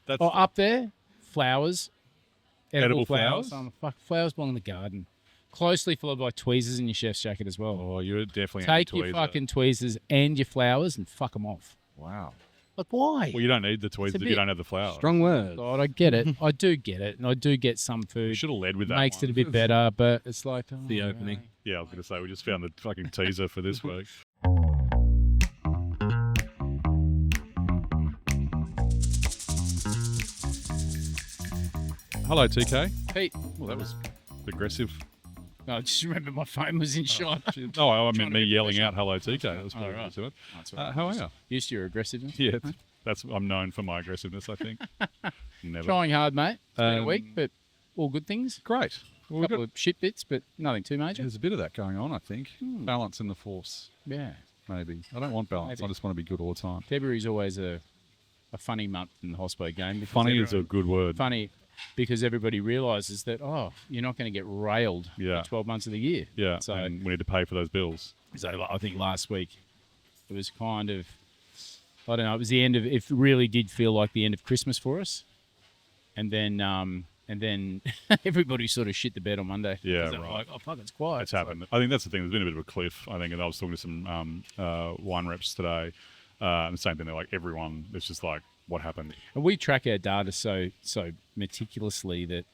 That's up there, flowers. Edible flowers. flowers? Flowers belong in the garden. Closely followed by tweezers in your chef's jacket as well. Oh, you're definitely Take your fucking tweezers and your flowers and fuck them off. Wow. Like, why? Well, you don't need the tweezers if you don't have the flowers. Strong word. God, I get it. I do get it. And I do get some food. Should have led with that. Makes one. it a bit better, but it's like... Oh, The opening. Yeah, I was going to say, we just found the fucking teaser for this week. Hello, TK. Pete. Well, that was aggressive. No, I just remember my phone was in shot. Oh, I meant me yelling out "Hello, TK." That was pretty right. aggressive. That's right. How are you? Used to your aggressiveness. Yeah, I'm known for my aggressiveness. I think. Never. Trying hard, mate. It's been a Um, week, but all good things. Great. Well, A couple of shit bits, but nothing too major. there's a bit of that going on. I think balance in the force. Yeah. Maybe I don't want balance. Maybe. I just want to be good all the time. February's always a funny month in the hospo game. because Funny is a everyone- good word. Funny because everybody realises that, you're not going to get railed Yeah. for 12 months of the year. Yeah, So, and we need to pay for those bills. I think last week it was kind of, I don't know, it was the end of, it really did feel like the end of Christmas for us. And then everybody sort of shit the bed on Monday. Yeah, 'Cause they were right. like, oh, fuck, it's quiet. It's happened. I think that's the thing. There's been a bit of a cliff, I think, and I was talking to some wine reps today, and the same thing. They're like, everyone, it's just like, what happened? And we track our data so meticulously that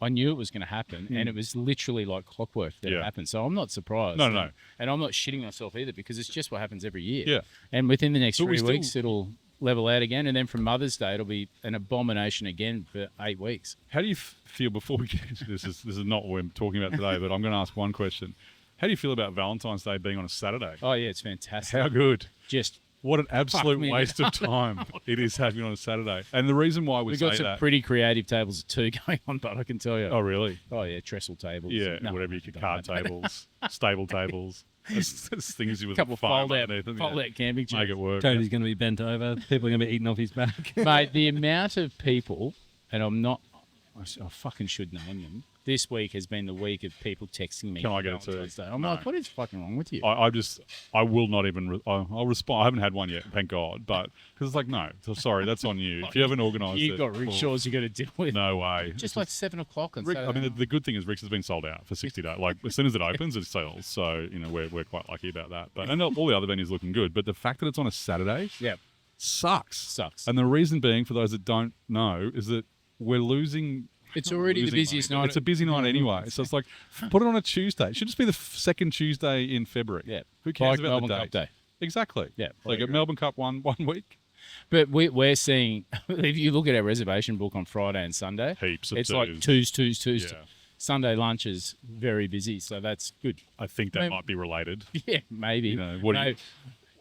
I knew it was going to happen, and it was literally like clockwork that it Yeah. happened. So I'm not surprised. No. And I'm not shitting myself either because it's just what happens every year. Yeah. And within the next But we 3 still- weeks, it'll level out again, and then from Mother's Day, it'll be an abomination again for 8 weeks. How do you feel before we get into this? This is not what we're talking about today, but I'm going to ask one question. How do you feel about Valentine's Day being on a Saturday? Oh yeah, it's fantastic. How good. Just What an absolute me. waste of time it is having on a Saturday. And the reason why we we've say got some that... pretty creative tables of two going on, but I can tell you. Oh, really? Oh yeah, trestle tables. Yeah, No, whatever you could, don't card know. tables, stable tables. There's things with A couple of foam fold out underneath them, camping chairs. Make it work. Cody's going to be bent over. People are going to be eating off his back. Mate, the amount of people, and I fucking should name them. This week has been the week of people texting me. Can I get it too? Valentine's Day. I'm No. like, what is fucking wrong with you? I will not even, I'll respond. I haven't had one yet, thank God. But, because it's like, no, so sorry, that's on you. If you haven't organised it. You've got rickshaws you got to deal with. No way. Just like 7 o'clock on Rick, Saturday. I mean, the good thing is Rick's has been sold out for 60 days. Like, as soon as it opens, it sells. So, we're quite lucky about that. But and all the other venues looking good. But the fact that it's on a Saturday yeah, sucks. And the reason being, for those that don't know, is that we're losing... it's already the losing busiest money. night. It's a busy night anyway. So it's like, put it on a Tuesday. It should just be the second Tuesday in February. Yeah. Who cares Like about Melbourne the Cup date? Day. Exactly. Yeah. Like at Melbourne Cup one week, But we're seeing, if you look at our reservation book on Friday and Sunday, heaps of it's twos. like twos. Yeah. Sunday lunch is very busy, so that's good. I think that I mean- might be related. Yeah, maybe. What do you-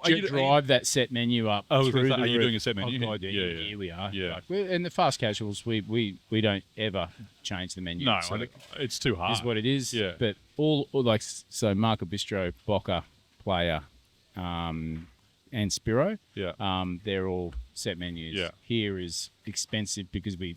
Are you- drive that set menu up. I was through gonna say, the are you roof. doing a set menu? Oh, God, yeah, Yeah. here we are. Yeah. Like, in the fast casuals, we don't ever change the menu. No, so I think it's too hard. is what it is. Yeah. But all like so, Marco Bistro, Boca, Player, and Spiro. Yeah. They're all set menus. Yeah. Here is expensive because we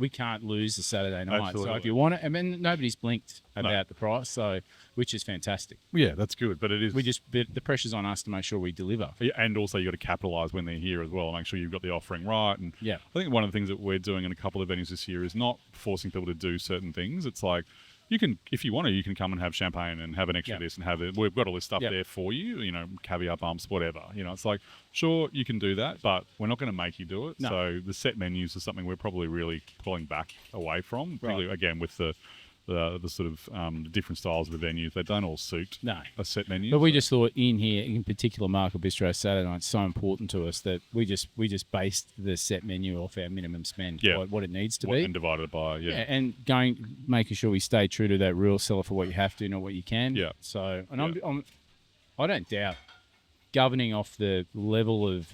can't lose the Saturday night. So Absolutely. if you want it, I mean, nobody's blinked about the price, so which is fantastic. Yeah, that's good. But it is. The pressure's on us to make sure we deliver. Yeah, and also you got to capitalise when they're here as well. Make sure you've got the offering right. And Yeah. I think one of the things that we're doing in a couple of venues this year is not forcing people to do certain things. It's like, you can, if you want to, you can come and have champagne and have an extra Yeah. this and have it. We've got all this stuff Yeah. there for you, caviar bumps, whatever. It's like, sure, you can do that, but we're not going to make you do it. No. So the set menus is something we're probably really pulling back away from. Particularly, again, with the sort of different styles of the venues. They don't all suit a set menu. But we just thought in here, in particular, Marco Bistro Saturday night, it's so important to us that we just based the set menu off our minimum spend, what it needs to be, and divided by and making sure we stay true to that rule: sell it for what you have to, not what you can. Yeah. So, and I don't doubt governing off the level of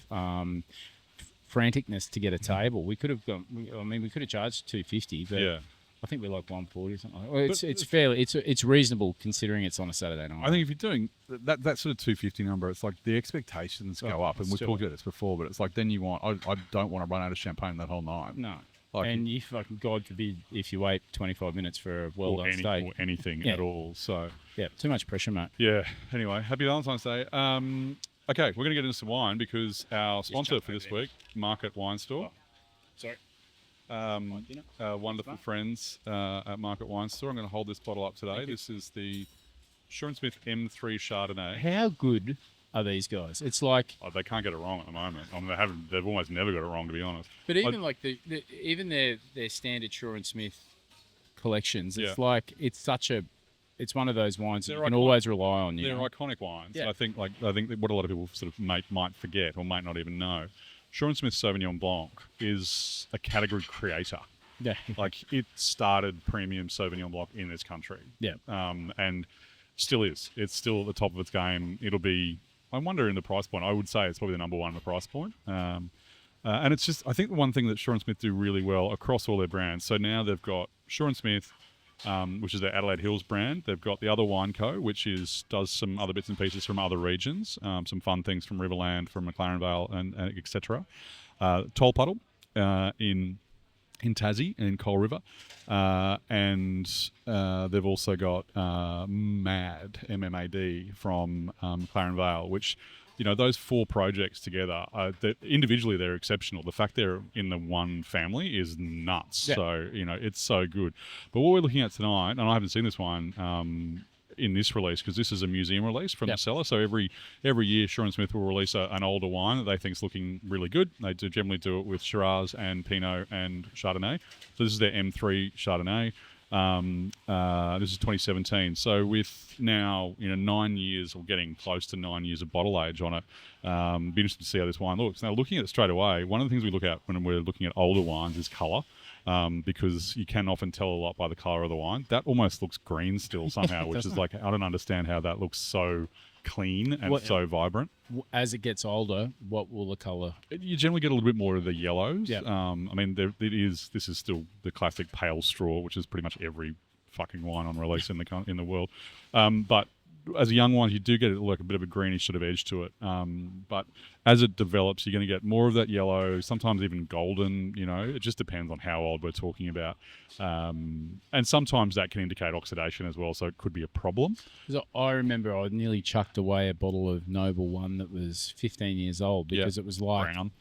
franticness to get a table. We could have gone. We could have charged $250, but. Yeah. I think we're like 140 or something. Well, it's fairly it's reasonable considering it's on a Saturday night. I think if you're doing that sort of 250 number, it's like the expectations go up, and we've talked about this before. But it's like then you want I don't want to run out of champagne that whole night. No, Like, and you fucking God forbid if you wait 25 minutes for a well done steak or anything Yeah. at all. So Yeah, too much pressure, mate. yeah. Anyway, happy Valentine's Day. Okay, we're going to get into some wine because our sponsor for this week, Market Wine Store, Sorry. Wonderful friends at Market Wine Store. I'm going to hold this bottle up today. This is the Sean Smith M3 Chardonnay. How good are these guys? It's like, They can't get it wrong at the moment. I mean, they've almost never got it wrong, to be honest. but even like even their standard Sean Smith collections, it's like it's one of those wines that you can always rely on. They're iconic wines. Yeah. I think that what a lot of people sort of might forget or might not even know. Sean Smith Sauvignon Blanc is a category creator. Yeah. Like, it started premium Sauvignon Blanc in this country. Yeah. And still is. It's still at the top of its game. It'll be, I wonder, in the price point, I would say it's probably the number one in the price point. And it's just, I think the one thing that Sean Smith do really well across all their brands. So now they've got Sean Smith, which is their Adelaide Hills brand. They've got the Other Wine Co., which does some other bits and pieces from other regions, some fun things from Riverland, from McLaren Vale, and etc. Toll Puddle in Tassie, in Coal River. And they've also got MAD, MMAD, from McLaren Vale, which, those four projects together, individually they're exceptional. The fact they're in the one family is nuts. Yeah. So, it's so good. But what we're looking at tonight, and I haven't seen this wine in this release because this is a museum release from the cellar. So every year, Sean Smith will release an older wine that they think is looking really good. They generally do it with Shiraz and Pinot and Chardonnay. So this is their M3 Chardonnay. This is 2017. So with now 9 years, or getting close to 9 years of bottle age on it, be interested to see how this wine looks. Now, looking at it straight away, one of the things we look at when we're looking at older wines is colour. Because you can often tell a lot by the colour of the wine. That almost looks green still somehow, which is like, I don't understand how that looks so clean and so vibrant. As it gets older, what will the colour? You generally get a little bit more of the yellows. Yep. I mean, this is still the classic pale straw, which is pretty much every fucking wine on release in the world. But as a young one, you do get like a bit of a greenish sort of edge to it. But as it develops, you're going to get more of that yellow, sometimes even golden. It just depends on how old we're talking about. And sometimes that can indicate oxidation as well, so it could be a problem. So I remember I nearly chucked away a bottle of Noble One that was 15 years old because it was like brown,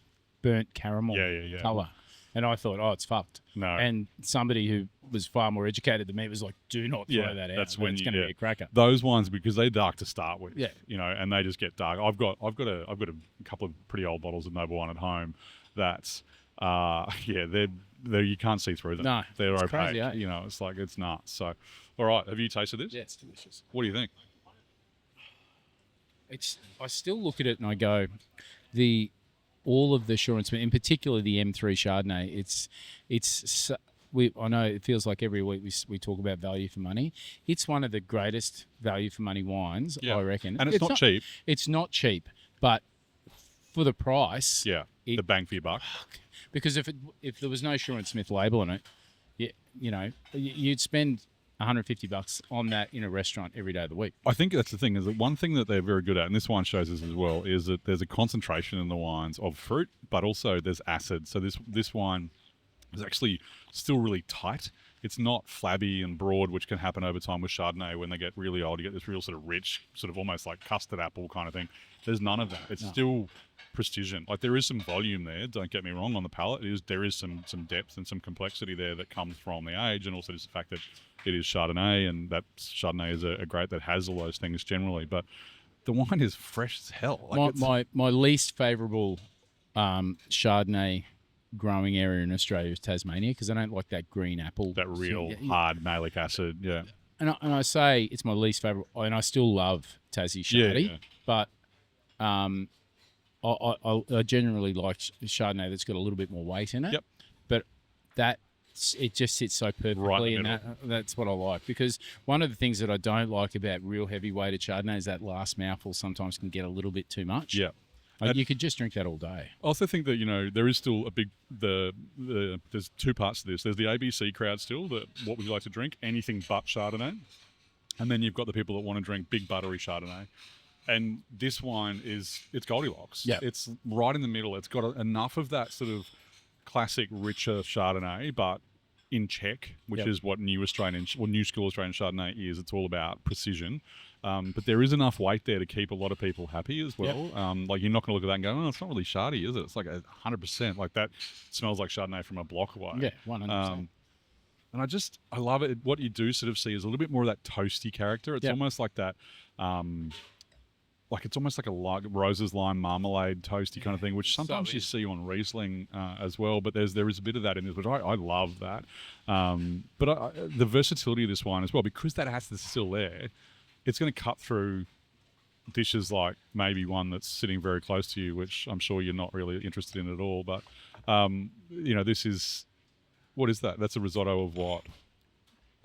burnt caramel colour. And I thought, it's fucked. No. And somebody who was far more educated than me was like, do not throw that out. That's when it's going to be a cracker. Those ones, because they're dark to start with. Yeah. And they just get dark. I've got a couple of pretty old bottles of Noble One at home that they're you can't see through them. No. They're it's opaque. crazy, eh? It's like, it's nuts. So, all right, have you tasted this? Yeah, it's delicious. What do you think? I still look at it and I go, all of the Sean Smith, in particular the M3 Chardonnay, I know it feels like every week we talk about value for money. It's one of the greatest value for money wines, I reckon. And it's not cheap. It's not cheap, but for the price, the bang for your buck. Because if there was no Sean Smith label on it, you'd spend $150 on that in a restaurant every day of the week. I think that's the thing, is that one thing that they're very good at, and this wine shows us as well, is that there's a concentration in the wines of fruit, but also there's acid. So this wine is actually still really tight. It's not flabby and broad, which can happen over time with Chardonnay. When they get really old, you get this real sort of rich, sort of almost like custard apple kind of thing. There's none of that. It's still precision. Like, there is some volume there, don't get me wrong, on the palate. There is some depth and some complexity there that comes from the age, and also just the fact that it is Chardonnay, and that Chardonnay is a grape that has all those things generally. But the wine is fresh as hell. Like, my least favourable Chardonnay growing area in Australia is Tasmania, because I don't like that green apple. That real hard malic acid, And I say it's my least favourite, and I still love Tassie Chardonnay, but I generally like Chardonnay that's got a little bit more weight in it. Yep. But it just sits so perfectly, and that's what I like. Because one of the things that I don't like about real heavy-weighted Chardonnay is that last mouthful sometimes can get a little bit too much. Yeah. You could just drink that all day. I also think that, there is still a big, there's two parts to this. There's the ABC crowd still, that what would you like to drink? Anything but Chardonnay. And then you've got the people that want to drink big buttery Chardonnay. And this wine it's Goldilocks. Yeah. It's right in the middle. It's got enough of that sort of classic, richer Chardonnay, but in check, which is what new school Australian Chardonnay is. It's all about precision. But there is enough weight there to keep a lot of people happy as well. Like you're not going to look at that and go, oh, it's not really shardy, is it? It's like 100%. Like that smells like Chardonnay from a block away. Yeah, 100%. And I love it. What you do sort of see is a little bit more of that toasty character. It's almost like that, like it's almost like a roses, lime, marmalade, toasty kind of thing, which sometimes you see on Riesling as well. But there is a bit of that in this, which I love that. But the versatility of this wine as well, because that acid is still there, it's going to cut through dishes like maybe one that's sitting very close to you, which I'm sure you're not really interested in at all. But this is. What is that? That's a risotto of what?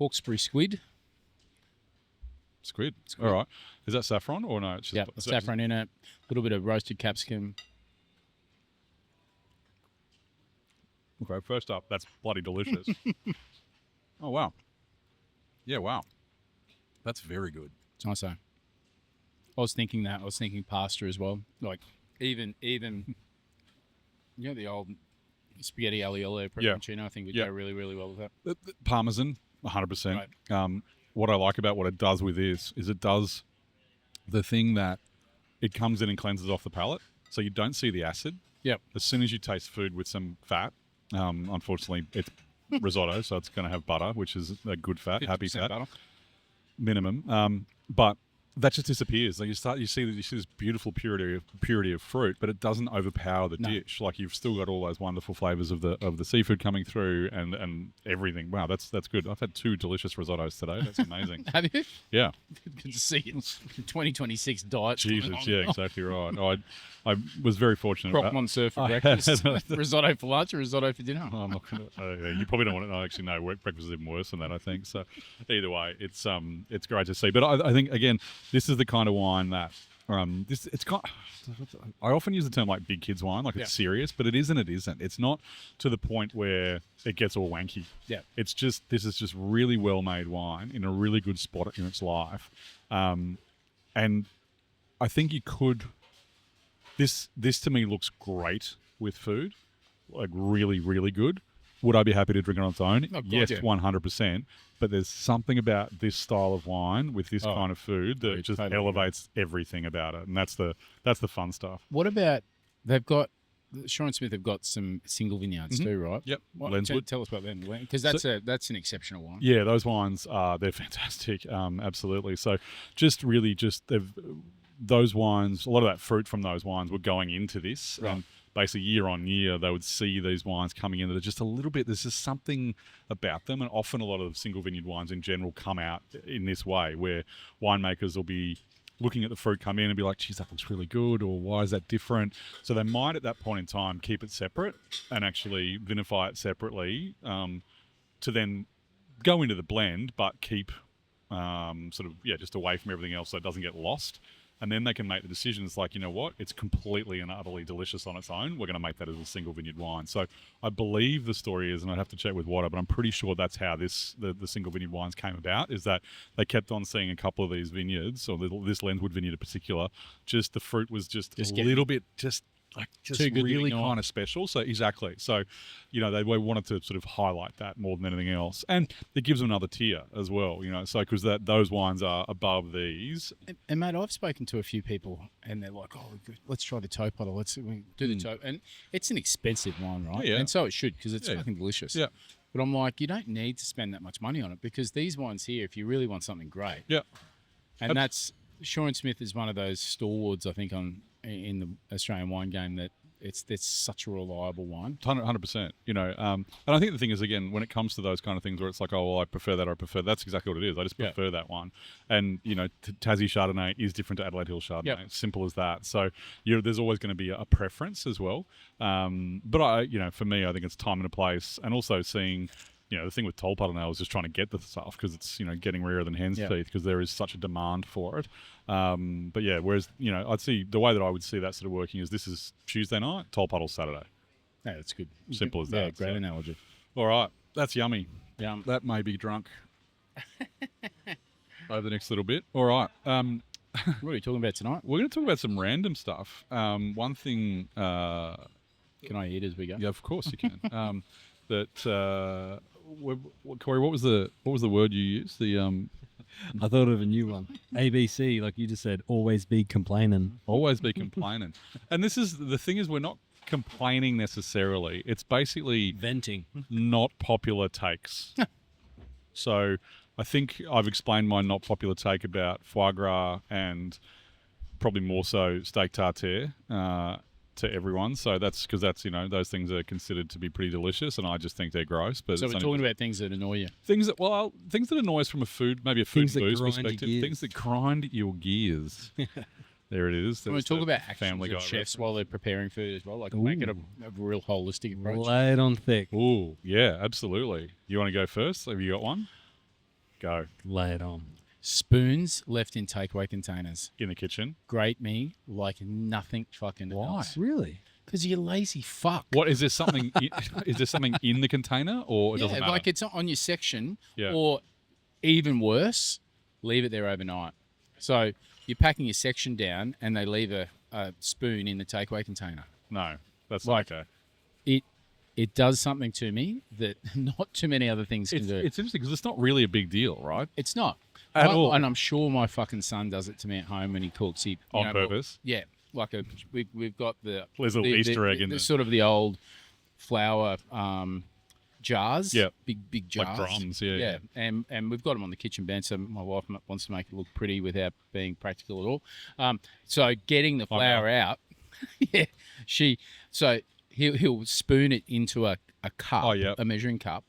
Hawkesbury squid. Squid. All right. Is that saffron or no? It's just saffron in it. A little bit of roasted capsicum. Okay, first up, that's bloody delicious. Oh, wow. Yeah, wow. That's very good. It's nice though. I was thinking pasta as well. Like even the old spaghetti alioli peperoncino, I think would go really, really well with that. The Parmesan, 100%. Right. What I like about what it does with this is it does the thing that it comes in and cleanses off the palate, so you don't see the acid. Yep. As soon as you taste food with some fat, unfortunately, it's risotto, so it's going to have butter, which is a good fat, happy fat, butter. Minimum. But that just disappears. Like you see this beautiful purity of fruit, but it doesn't overpower the dish. Like you've still got all those wonderful flavors of the seafood coming through and everything. Wow, that's good. I've had 2 delicious risottos today. That's amazing. Have you? Yeah. Good to see you. 2026 diet. Jesus, yeah, exactly right. I was very fortunate. Croque monsieur for breakfast, risotto for lunch, or risotto for dinner. I'm not gonna. You probably don't want it. Actually, no. Breakfast is even worse than that, I think. So, either way, it's great to see. But I think again, this is the kind of wine that I often use the term like big kids wine, like it's serious, but it isn't. It isn't. It's not to the point where it gets all wanky. Yeah. It's just this is just really well made wine in a really good spot in its life, and I think you could. This to me looks great with food, like really, really good. Would I be happy to drink it on its own? Oh, God, yes, yeah. 100%. But there's something about this style of wine with this kind of food that just elevates everything about it, and that's the fun stuff. What about Sean Smith have got some single vineyards too, right? Yep. Lenswood. Tell us about them, because that's an exceptional wine. Yeah, those wines they're fantastic. Absolutely. So those wines, a lot of that fruit from those wines were going into this. Right. Basically, year on year, they would see these wines coming in that are just a little bit, there's just something about them. And often a lot of single vineyard wines in general come out in this way, where winemakers will be looking at the fruit come in and be like, geez, that looks really good, or why is that different? So they might at that point in time keep it separate and actually vinify it separately to then go into the blend, but keep just away from everything else so it doesn't get lost. And then they can make the decisions like, you know what, it's completely and utterly delicious on its own. We're going to make that as a single vineyard wine. So I believe the story is, and I'd have to check with Wada, but I'm pretty sure that's how the single vineyard wines came about, is that they kept on seeing a couple of these vineyards, or this Lenswood vineyard in particular, just the fruit was just a little bit really kind of special. So exactly. So, they wanted to sort of highlight that more than anything else. And it gives them another tier as well, so because those wines are above these. And mate, I've spoken to a few people and they're like, oh, let's try the toe puddle. Let's do the toe. And it's an expensive wine, right? Yeah. And so it should, because it's fucking delicious. Yeah. But I'm like, you don't need to spend that much money on it, because these wines here, if you really want something great. Yeah. And that's, Sean Smith is one of those stalwarts, I think, in the Australian wine game, that it's such a reliable wine. 100%. And I think the thing is, again, when it comes to those kind of things where it's like, oh, well, I prefer that, or I prefer that's exactly what it is. I just prefer that one. And Tassie Chardonnay is different to Adelaide Hill Chardonnay. Yep. Simple as that. So there's always going to be a preference as well. But for me, I think it's time and a place, and also seeing. The thing with Toll Puddle now is just trying to get the stuff, because it's, getting rarer than hen's teeth, because there is such a demand for it. But yeah, whereas, I'd see the way that I would see that sort of working is this is Tuesday night, Toll Puddle Saturday. Yeah, that's good. Simple as that. Yeah, great analogy. All right. That's yummy. Yum. That may be drunk over the next little bit. All right. What are you talking about tonight? We're going to talk about some random stuff. One thing... Can I eat as we go? Yeah, of course you can. Corey, what was the word you used? I thought of a new one. ABC, like you just said, always be complaining. Always be complaining. And this is the thing is we're not complaining necessarily. It's basically Venting. not popular takes. So I think I've explained my not popular take about foie gras and probably more so steak tartare to everyone. So that's because that's, those things are considered to be pretty delicious and I just think they're gross. But So it's we're only talking about things that annoy you. things that annoy us from a food, maybe a food Things that booze grind your perspective. gears. Things that grind your gears. There it is. We That's talk the about actions Family Guy of chefs reference. while they're preparing food as well, like make it a real holistic approach. Lay it on thick. Ooh, yeah, absolutely. You want to go first? Have you got one? Go. Lay it on. Spoons left in takeaway containers In the kitchen. grate me like nothing fucking else. Really? Because you're lazy fuck. What is there something? Is there something in the container, or it doesn't matter? like it's on your section, Yeah. or even worse, leave it there overnight. So you're packing your section down, and they leave a spoon in the takeaway container. No, that's Like- okay. It does something to me that not too many other things can It's do. interesting because it's not really a big deal, right? It's not At all. And I'm sure my fucking son does it to me at home when he cooks. On purpose? Yeah, like we've got the There's a little Easter egg in the there. sort of the old flour jars. Yep. big jars. Like drums, yeah. And we've got them on the kitchen bench. So my wife wants to make it look pretty without being practical at all. So getting the flour out, yeah, he'll spoon it into a cup, Oh, yeah. a measuring cup.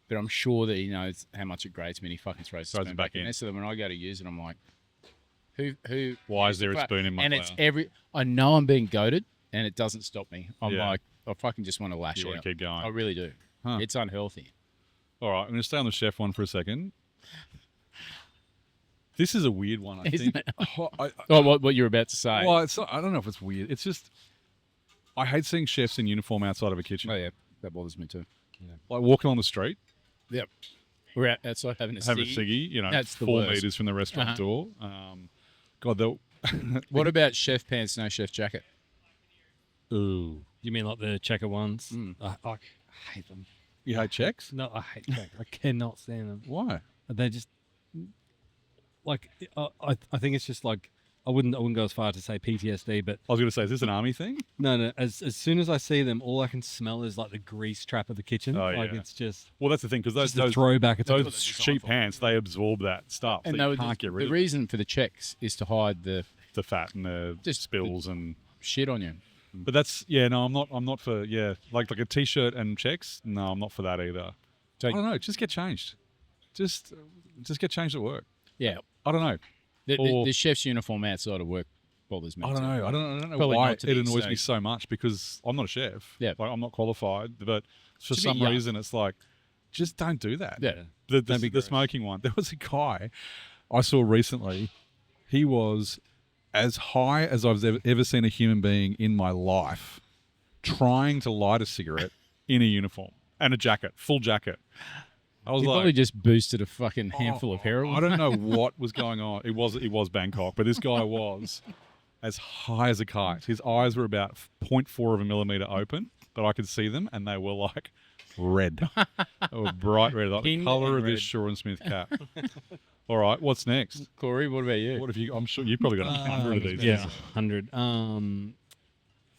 But I'm sure that he knows how much it grates me, and he fucking throws the Throws spoon it back back in in. there. So then when I go to use it, I'm like, who? Why is there a flour? spoon in my And flour? it's I know I'm being goaded, and it doesn't stop me. I'm Yeah. like, I fucking just want to lash You want out. to keep going. I really do. Huh. It's unhealthy. All right, I'm going to stay on the chef one for a second. This is a weird one, I Isn't think. it? I, Oh, what you're about to say? well, it's not, I don't know if it's weird. It's just I hate seeing chefs in uniform outside of a kitchen. Oh yeah, that bothers me too. Like walking on the street, Yep. We're outside having a have a ciggy. ciggy, That's the 4 worst. meters from the restaurant Uh-huh. door. God, they'll. What about chef pants, no chef jacket? Ooh. You mean like the checker ones? Mm. I hate them. You hate checks? No, I hate checker. I cannot stand them. Why? They just like I think it's just like I wouldn't go as far to say PTSD, but I was going to say, is this an army thing? no. As soon as I see them, all I can smell is like the grease trap of the kitchen. Oh, Like yeah. it's just Well, that's the thing because just a those throwback. It's those like- cheap pants they absorb that stuff. And so you they were can't get rid the of it. reason for the checks is to hide the The fat and the Just spills and. shit on you. But that's no, I'm not for like a t-shirt and checks. No, I'm not for that either. So- I don't know. Just get changed. Just get changed at work. Yeah. I don't know. Or- The chef's uniform outside of work bothers me. I don't too. know. I don't know Probably why not to it the annoys me extent. so much because I'm not a chef. Yeah. Like, I'm not qualified, but for It's a bit some yuck. reason it's like, just don't do that. Yeah. Don't be The gross. smoking one. There was a guy I saw recently. He was as high as I've ever seen a human being in my life, trying to light a cigarette in a uniform and a jacket, full jacket. I was He like, probably just boosted a fucking handful of heroin. I don't know what was going on. It was Bangkok, but this guy was as high as a kite. His eyes were about 0.4 of a millimeter open, but I could see them, and they were like red. They were bright red, like the Pink color and of this red. Shaw Smith cap. All right, what's next? Corey, what about you? What have you? I'm sure you've probably got 100 of these. Yeah, 100.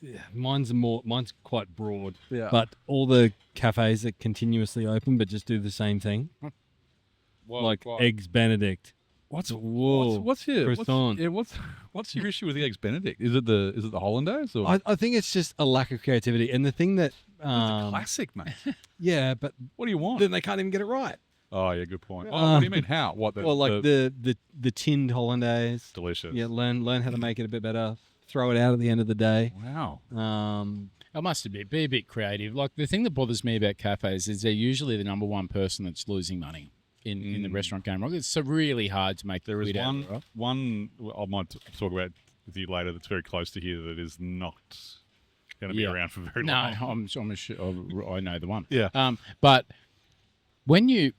Yeah, mine's quite broad. Yeah. But all the cafes that continuously open but just do the same thing, like Eggs Benedict. What's Whoa. what's your Croissant. what's your issue with the Eggs Benedict? Is it the Hollandaise or I think it's just a lack of creativity, and the thing that it's a classic, mate? yeah, but What do you want? then they can't even get it right. Oh yeah, good point. Oh, what do you mean? How? What? Well, like the tinned hollandaise. delicious. Yeah, learn how to make it a bit better. Throw it out at the end of the day. Wow. I must admit, be a bit creative. Like the thing that bothers me about cafes is they're usually the number one person that's losing money in the restaurant game. Right? It's so really hard to make. There is quid out of it, right? one I might talk about with you later that's very close to here that is not going to be Yeah. around for very No, long. I know the one. Yeah. But when you're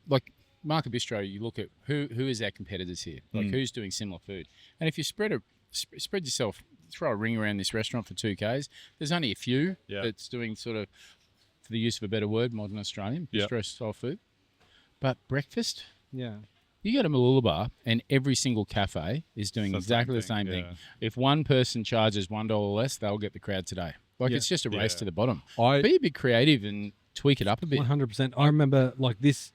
like Market Bistro, you look at who is our competitors here, like who's doing similar food, and if you spread yourself, throw a ring around this restaurant for 2Ks, there's only a few Yeah. that's doing sort of, for the use of a better word, modern Australian Yeah. bistro style food. But breakfast, Yeah. You go to Mooloolaba and every single cafe is doing It's the same exactly the thing, same thing. yeah. If one person charges $1 less, they'll get the crowd today. Like, Yeah. it's just a race Yeah. to the bottom. I Be a bit creative and tweak it up a bit. 100%. I remember like this.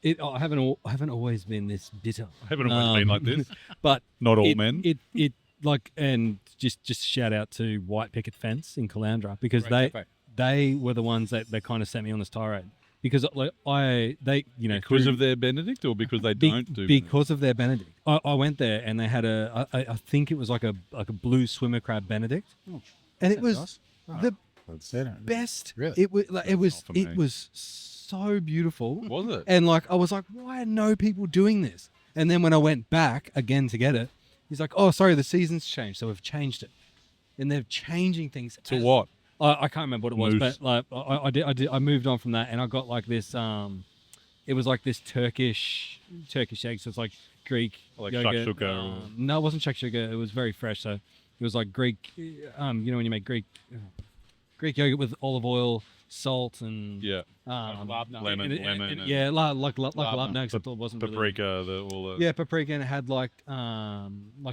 I haven't always been this bitter. I haven't always been like this. But Not all it, men. It like, and just shout out to White Picket Fence in Caloundra, because Great cafe. they were the ones that kind of set me on this tirade, because like Because through- of their Benedict, or because they don't do because of their Benedict. I went there and they had I think it was like a blue swimmer crab Benedict, and it was nice. the best. Really? It was like, not for me. it was so beautiful. Was it? And like, I was like, why are no people doing this? And then when I went back again to get it, he's like, oh, sorry, the season's changed, so we've changed it. And they're changing things. To what? I can't remember what it was, Moose. but like I moved on from that, and I got like this. It was like this Turkish egg, so it's like Greek. Like yogurt. shakshuka or- No, it wasn't shakshuka. It was very fresh. So it was like Greek. When you make Greek yogurt with olive oil, salt, and Yeah. Labna. Lemon, lemon, and- yeah, like Labna. labna, except it wasn't really- Paprika, all the yeah, paprika, and it had like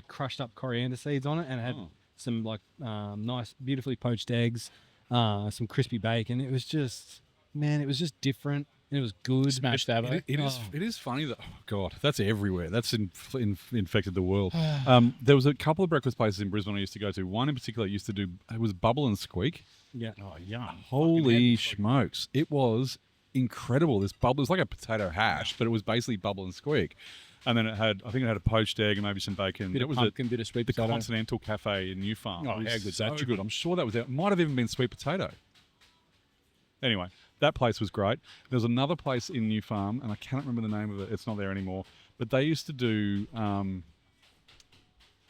crushed up coriander seeds on it, and it had Oh. some like nice, beautifully poached eggs, some crispy bacon. It was just, man, it was just different, and it was good. Smash that, eh? It is funny that, oh God, that's everywhere. That's infected the world. There was a couple of breakfast places in Brisbane I used to go to. One in particular used to do, it was Bubble and Squeak. Yeah. Oh, yum. Holy smokes. It was incredible. This bubble, it was like a potato hash, but it was basically Bubble and Squeak. And then I think it had a poached egg and maybe some bacon. Bit it of was pumpkin, bit of sweet the potato. Continental Cafe in New Farm. Oh, It was how good's so that? good. I'm sure that was there. It might have even been sweet potato. Anyway, that place was great. There was another place in New Farm, and I cannot remember the name of it. It's not there anymore. But they used to do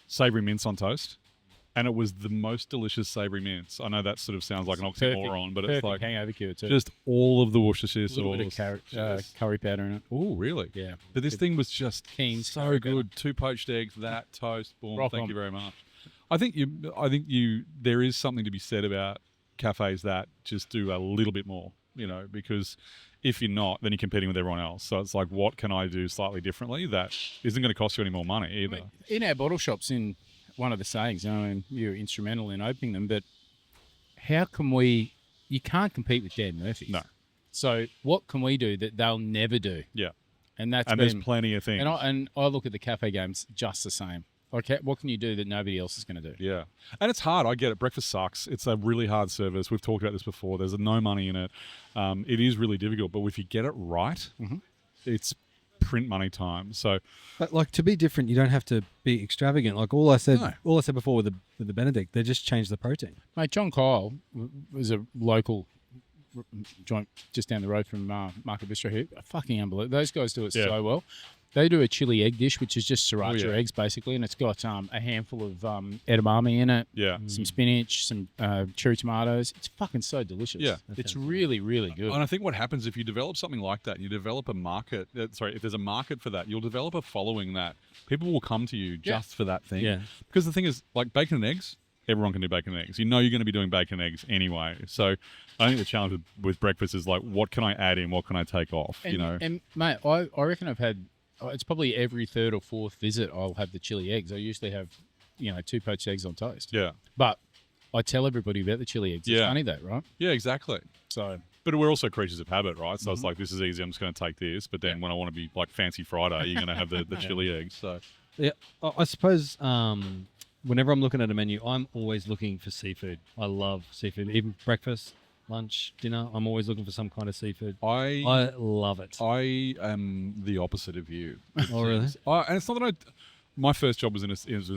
savoury mince on toast, and it was the most delicious savoury mince. I know that sort of sounds like an oxymoron, but it's Perfect like hangover cure too. just all of the Worcestershire a little bit of sauce. carrot, Just- curry powder in it. Oh, really? Yeah. But this thing was just Keen's so curry good. 2 poached eggs, that toast, boom. Rock Thank on. you very much. I think there is something to be said about cafes that just do a little bit more, because if you're not, then you're competing with everyone else. So it's like, what can I do slightly differently that isn't going to cost you any more money either? In our bottle shops, in one of the sayings, and you're instrumental in opening them, but how can you can't compete with Dan Murphy's. No. So what can we do that they'll never do? Yeah. And that's And there's plenty of things. And I look at the cafe games just the same. Like, what can you do that nobody else is going to do? Yeah. And it's hard. I get it. Breakfast sucks. It's a really hard service. We've talked about this before. There's no money in it. It is really difficult. But if you get it right, it's print money time. So But like, to be different, you don't have to be extravagant. Like all I said No. before with the Benedict, they just changed the protein. Mate, John Kyle was a local joint just down the road from Market Bistro here. Fucking unbelievable. Those guys do it Yeah. so well. They do a chili egg dish, which is just sriracha yeah. eggs, basically, and it's got a handful of edamame in it, yeah. some spinach, some cherry tomatoes. It's fucking so delicious. Yeah. It's really, really good. And I think what happens if you develop something like that, you develop a market. If there's a market for that, you'll develop a following that people will come to you just for that thing. Yeah. Because the thing is, like bacon and eggs, everyone can do bacon and eggs. You know you're going to be doing bacon and eggs anyway. So I think the challenge with breakfast is like, what can I add in? What can I take off? And mate, I reckon I've had. It's probably every third or fourth visit I'll have the chili eggs. I usually have, 2 poached eggs on toast. Yeah. But I tell everybody about the chili eggs. It's Yeah. funny that, right? Yeah, exactly. So But we're also creatures of habit, right? So it's like, this is easy. I'm just going to take this. But then when I want to be like fancy Friday, you're going to have the chili eggs. So Yeah, I suppose whenever I'm looking at a menu, I'm always looking for seafood. I love seafood. Even breakfast, lunch, dinner, I'm always looking for some kind of seafood. I love it. I am the opposite of you. Oh, really? And it's not that my first job was in a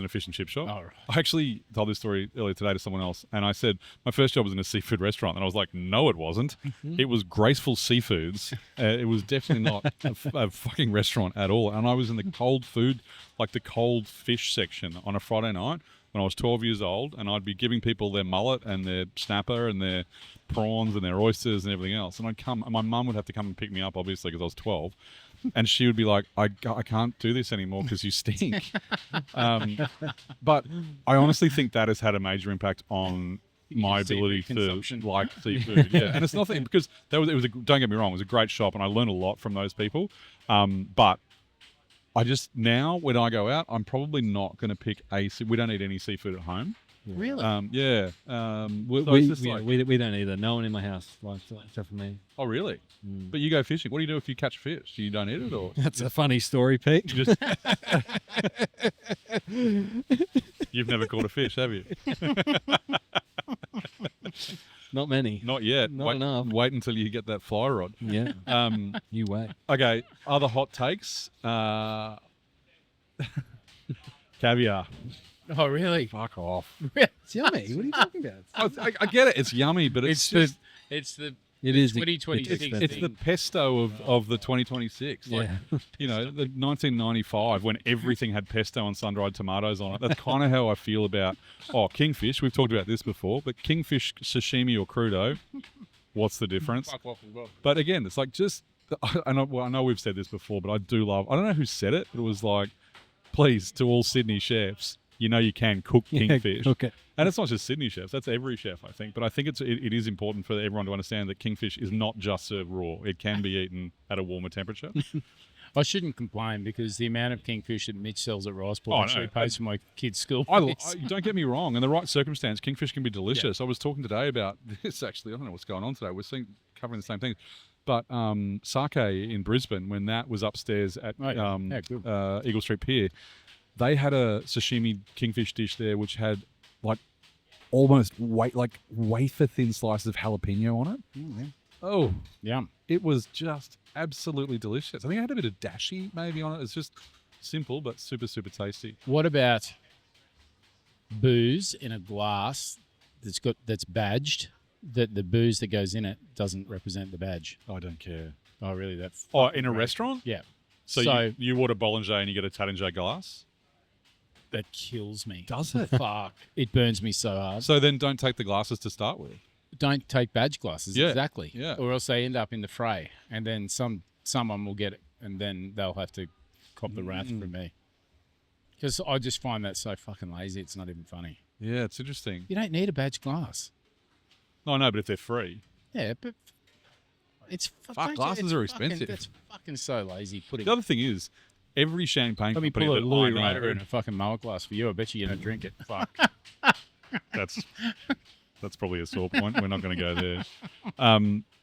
fish and chip shop. Oh, right. I actually told this story earlier today to someone else, and I said my first job was in a seafood restaurant, and I was like, no, it wasn't. It was Graceful Seafoods. It was definitely not a fucking restaurant at all. And I was in the cold food, like the cold fish section on a Friday night when I was 12 years old, and I'd be giving people their mullet and their snapper and their prawns and their oysters and everything else. And I'd come, and my mum would have to come and pick me up, obviously, because I was 12. And she would be like, I can't do this anymore because you stink. But I honestly think that has had a major impact on my Seafood ability to consumption. like seafood. Yeah, and it's nothing because don't get me wrong, it was a great shop, and I learned a lot from those people. But I just now when I go out, I'm probably not going to pick we don't eat any seafood at home. Really? Yeah. We don't either. No one in my house likes it except for me. Oh, really? But you go fishing. What do you do if you catch fish? You don't eat it, or That's a funny story, Pete. just you've never caught a fish, have you? Not many. Not yet. Not enough. Wait until you get that fly rod. Yeah. You wait. Okay. Other hot takes. Caviar. Oh, really? Fuck off. It's yummy. What are you talking about? I get it. It's yummy, but it's It just, is the 2026 it's the pesto of the 2026. Like, Yeah. you know, the 1995 when everything had pesto and sun-dried tomatoes on it. That's kind of how I feel about, kingfish. We've talked about this before, but kingfish sashimi or crudo, what's the difference? But again, it's like just, I know we've said this before, but I don't know who said it, but it was like, please, to all Sydney chefs, you know you can cook kingfish. Cook it. And it's not just Sydney chefs, that's every chef, I think. But I think it is important for everyone to understand that kingfish is not just served raw. It can be eaten at a warmer temperature. I shouldn't complain because the amount of kingfish that Mitch sells at Riceport actually pays for my kids' school fees. Don't get me wrong. In the right circumstance, kingfish can be delicious. I was talking today about this, actually. I don't know what's going on today. We're covering the same thing. But sake in Brisbane, when that was upstairs at Eagle Street Pier, they had a sashimi kingfish dish there which had like almost wafer thin slices of jalapeno on it. Oh, Yum. it was just absolutely delicious. I think I had a bit of dashi maybe on it. It's just simple but super, super tasty. What about booze in a glass that's badged, that the booze that goes in it doesn't represent the badge? I don't care. Oh, really? That's In a restaurant? Yeah. So you order Bollinger and you get a Taittinger glass? That kills me. Does it? Fuck. It burns me so hard. So then don't take the glasses to start with. Don't take badge glasses. Yeah. Exactly. Yeah. Or else they end up in the fray, and then someone will get it, and then they'll have to cop the wrath from me. Because I just find that so fucking lazy. It's not even funny. Yeah, it's interesting. You don't need a badge glass. No, but if they're free. Yeah, but it's glasses are expensive. That's fucking so lazy. The other thing is, every champagne Let me company pull a that Louis I know, Rider in a fucking Moa glass for you. I bet you don't drink it. Fuck. That's probably a sore point. We're not going to go there.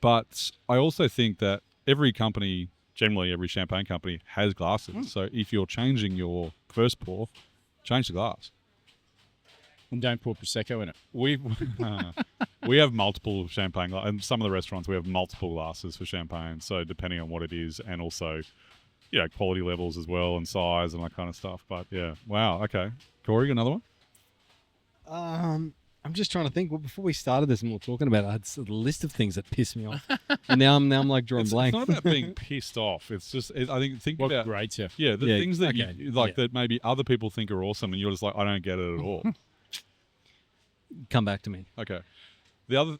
But I also think that every company, generally every champagne company, has glasses. So if you're changing your first pour, change the glass. And don't pour Prosecco in it. We have multiple champagne glasses. In some of the restaurants, we have multiple glasses for champagne. So depending on what it is, and also, quality levels as well, and size and that kind of stuff. But yeah, wow. Okay, Corey, another one. I'm just trying to think. Well, before we started this and we were talking about it, I had a list of things that piss me off, and now I'm like drawing blank. It's not about being pissed off. It's just think What about grates you? the things that you like Yeah. that maybe other people think are awesome, and you're just like, I don't get it at all. Come back to me. Okay. The other,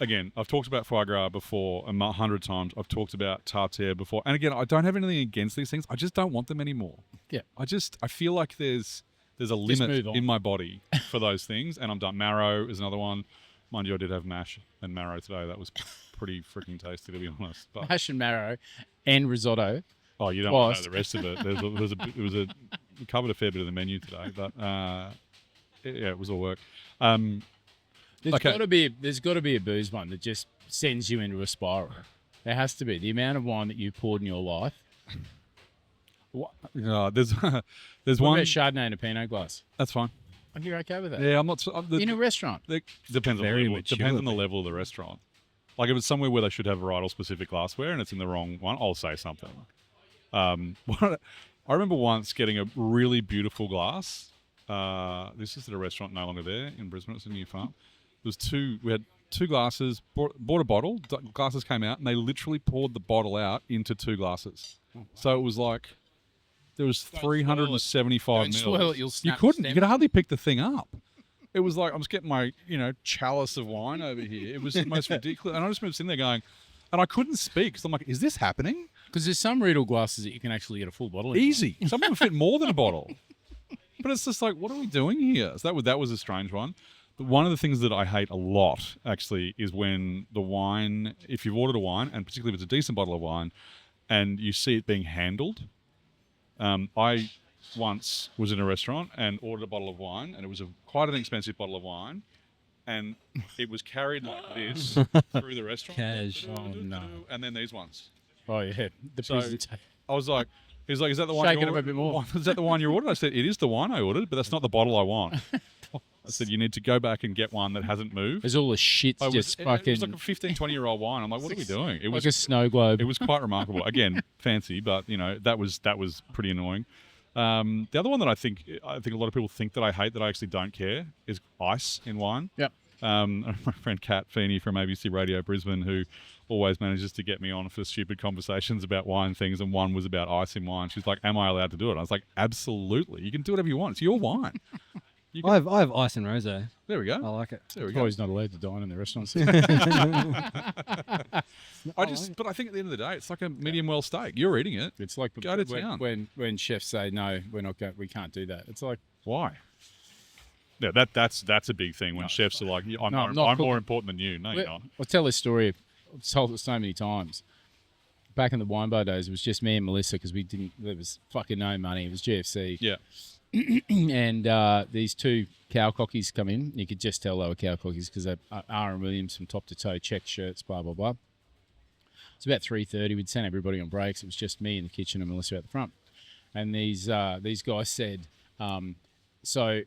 again, I've talked about foie gras before 100 times. I've talked about tartare before, and again, I don't have anything against these things. I just don't want them anymore. Yeah. I feel like there's a limit move on. in my body for those things, and I'm done. Marrow is another one. Mind you, I did have mash and marrow today. That was pretty freaking tasty, to be honest. But Hash and marrow and risotto. oh, you don't want to know the rest of it. We covered a fair bit of the menu today, but it was all work. There's Okay. got to be a booze one that just sends you into a spiral. There has to be. The amount of wine that you've poured in your life. There's What one. about Chardonnay in a Pinot glass? That's fine. Are you okay with that? Yeah, I'm not. In a restaurant. It depends on the Very level. mature, Depends on the I think. level of the restaurant. Like if it's somewhere where they should have varietal specific glassware and it's in the wrong one, I'll say something. I remember once getting a really beautiful glass. This is at a restaurant no longer there in Brisbane. It's a new farm. We had two glasses. Bought a bottle. Glasses came out, and they literally poured the bottle out into two glasses. So it was like there was 375 Don't spoil mils. it, you'll You snap couldn't. the You could hardly pick the thing up. It was like I'm just getting my chalice of wine over here. It was the most ridiculous. And I just remember sitting there going, and I couldn't speak. So I'm like, is this happening? Because there's some Riedel glasses that you can actually get a full bottle in. Easy. Some of them fit more than a bottle. But it's just like, what are we doing here? So that was a strange one. one of the things that I hate a lot, actually, is when the wine, if you've ordered a wine, and particularly if it's a decent bottle of wine, and you see it being handled. I once was in a restaurant and ordered a bottle of wine, and it was quite an expensive bottle of wine, and it was carried like this through the restaurant. Cash. Oh, no. And then these ones. Oh, yeah. So I was like, he was like, is that the wine Shaking you him a bit more. Is that the wine you ordered? I said, it is the wine I ordered, but that's not the bottle I want. I said, you need to go back and get one that hasn't moved. There's all the shit's It just was fucking like a 15, 20-year-old wine. I'm like, what are we doing? It like was a snow globe. it was quite remarkable. Again, fancy, but that was pretty annoying. The other one that I think a lot of people think that I hate that I actually don't care is ice in wine. Yep. My friend Kat Feeney from ABC Radio Brisbane, who always manages to get me on for stupid conversations about wine things, and one was about ice in wine. She's like, am I allowed to do it? I was like, absolutely. You can do whatever you want. It's your wine. I have ice and rosé. There we go. I like it. There we Oh, go. he's not allowed to dine in the restaurants. But I think at the end of the day, it's like a medium well steak. You're eating it. It's like Go to town. when chefs say no, we can't do that. It's like, Why? Yeah, that's a big thing when chefs are like, I'm not more cooking. important than you. No, you're not. I'll tell this story. I've told it so many times. Back in the wine bar days, it was just me and Melissa because there was fucking no money. It was GFC. Yeah. And these two cow cockies come in. You could just tell they were cow cockies because they're R.M. Williams from top to toe, checked shirts, blah, blah, blah. It's about 3:30. We'd sent everybody on breaks. It was just me in the kitchen and Melissa out the front. And these guys said, so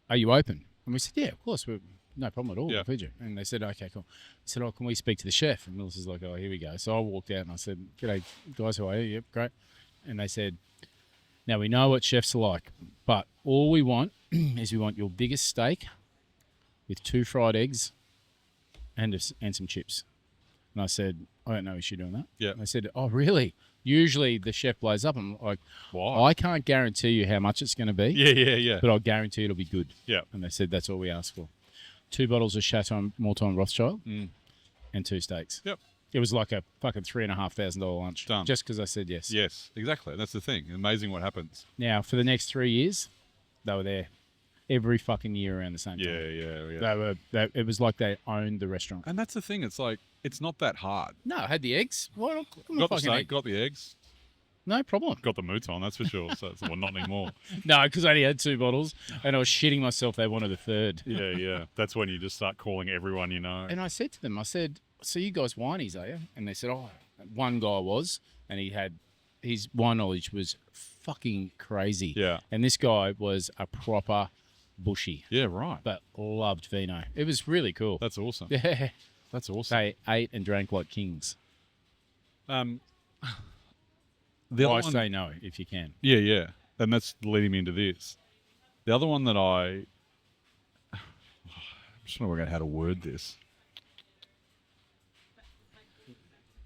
are you open? And we said, yeah, of course. We're no problem at all. Yeah. We'll feed you. And they said, okay, cool. I said, oh, can we speak to the chef? And Melissa's like, oh, here we go. So I walked out and I said, g'day, guys, how are you? Yep, great. And they said, now we know what chefs are like, but all we want is we want your biggest steak with 2 fried eggs and some chips. And I said, I don't know if you're doing that. Yeah. And they said, oh, really? Usually the chef blows up. I'm like, Why? I can't guarantee you how much it's going to be, Yeah. but I'll guarantee it'll be good. Yeah. And they said, that's all we ask for. 2 bottles of Chateau Morton Rothschild and 2 steaks. Yep. It was like a fucking $3,500 lunch. Done. Just because I said yes. Yes, exactly. That's the thing. Amazing what happens. Now, for the next 3 years, they were there every fucking year around the same time. Yeah. It was like they owned the restaurant. And that's the thing. It's like, it's not that hard. No, I had the eggs. What? Got the steak, got the eggs, No problem. got the mouton, that's for sure. So, well, not anymore. No, because I only had 2 bottles, and I was shitting myself. They wanted a third. Yeah. That's when you just start calling everyone you know. And I said to them, so you guys whinies, are you? And they said, oh, one guy was, and his wine knowledge was fucking crazy. Yeah. And this guy was a proper bushy, Yeah, right. but loved vino. It was really cool. That's awesome. Yeah. That's awesome. They ate and drank like kings. The I other one, say no if you can. yeah. And that's leading me into this. The other one that I'm just trying to work out how to word this.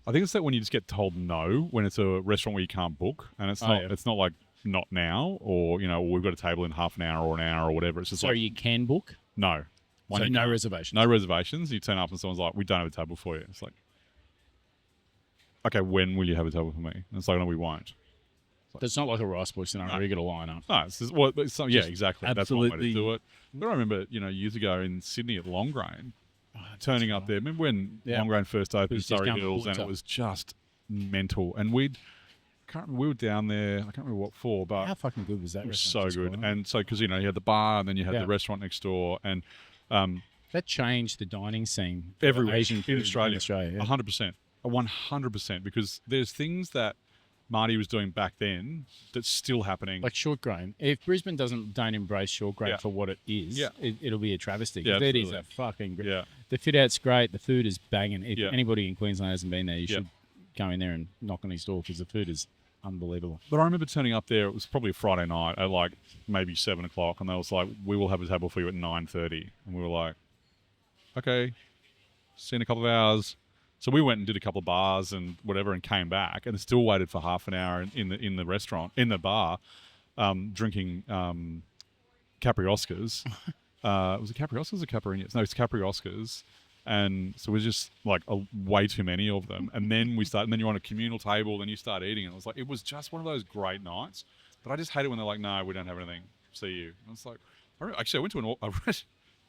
I think it's that when you just get told no when it's a restaurant where you can't book, and it's not. Yeah. It's not like not now, or we've got a table in half an hour or an hour or whatever. It's just So like you can book? no. So no reservations? No reservations. You turn up and someone's like, we don't have a table for you. It's like, okay, when will you have a table for me? And it's like, no, we won't. It's not like a rice boy scenario where you got to line up. No, it's just, well, yeah, exactly. That's one way to absolutely. do it. But I remember, years ago in Sydney at Longrain, turning up there. Remember when Longrain first opened in was just Surrey going Hills, and water. it was just mental. And we were down there. I can't remember what for, but How fucking good was that? it was restaurant? so Just good. quiet. And so because you had the bar, and then you had Yeah. the restaurant next door, and That changed the dining scene for everywhere Asian food in Australia, yeah. 100%, 100%, because there's things that Marty was doing back then that's still happening. Like short grain. If Brisbane don't embrace short grain Yeah. for what it is, Yeah. it'll be a travesty. Yeah, 'Cause it is absolutely. a fucking great. Yeah. The fit out's great. The food is banging. If Yeah. anybody in Queensland hasn't been there, you Yeah. should go in there and knock on his door because the food is unbelievable. But I remember turning up there. It was probably a Friday night at like maybe 7:00, and they was like, "We will have a table for you at 9:30," and we were like, "Okay, see you in a couple of hours." So we went and did a couple of bars and whatever, and came back, and still waited for half an hour in the restaurant, in the bar, drinking Capri Oscars. Was it Capri Oscars or Caparinas? No, it's Capri Oscars. And so it was just like way too many of them. And then and then you're on a communal table, then you start eating. And it was like, it was just one of those great nights. But I just hate it when they're like, no, we don't have anything. See you. And it's like, actually, I went to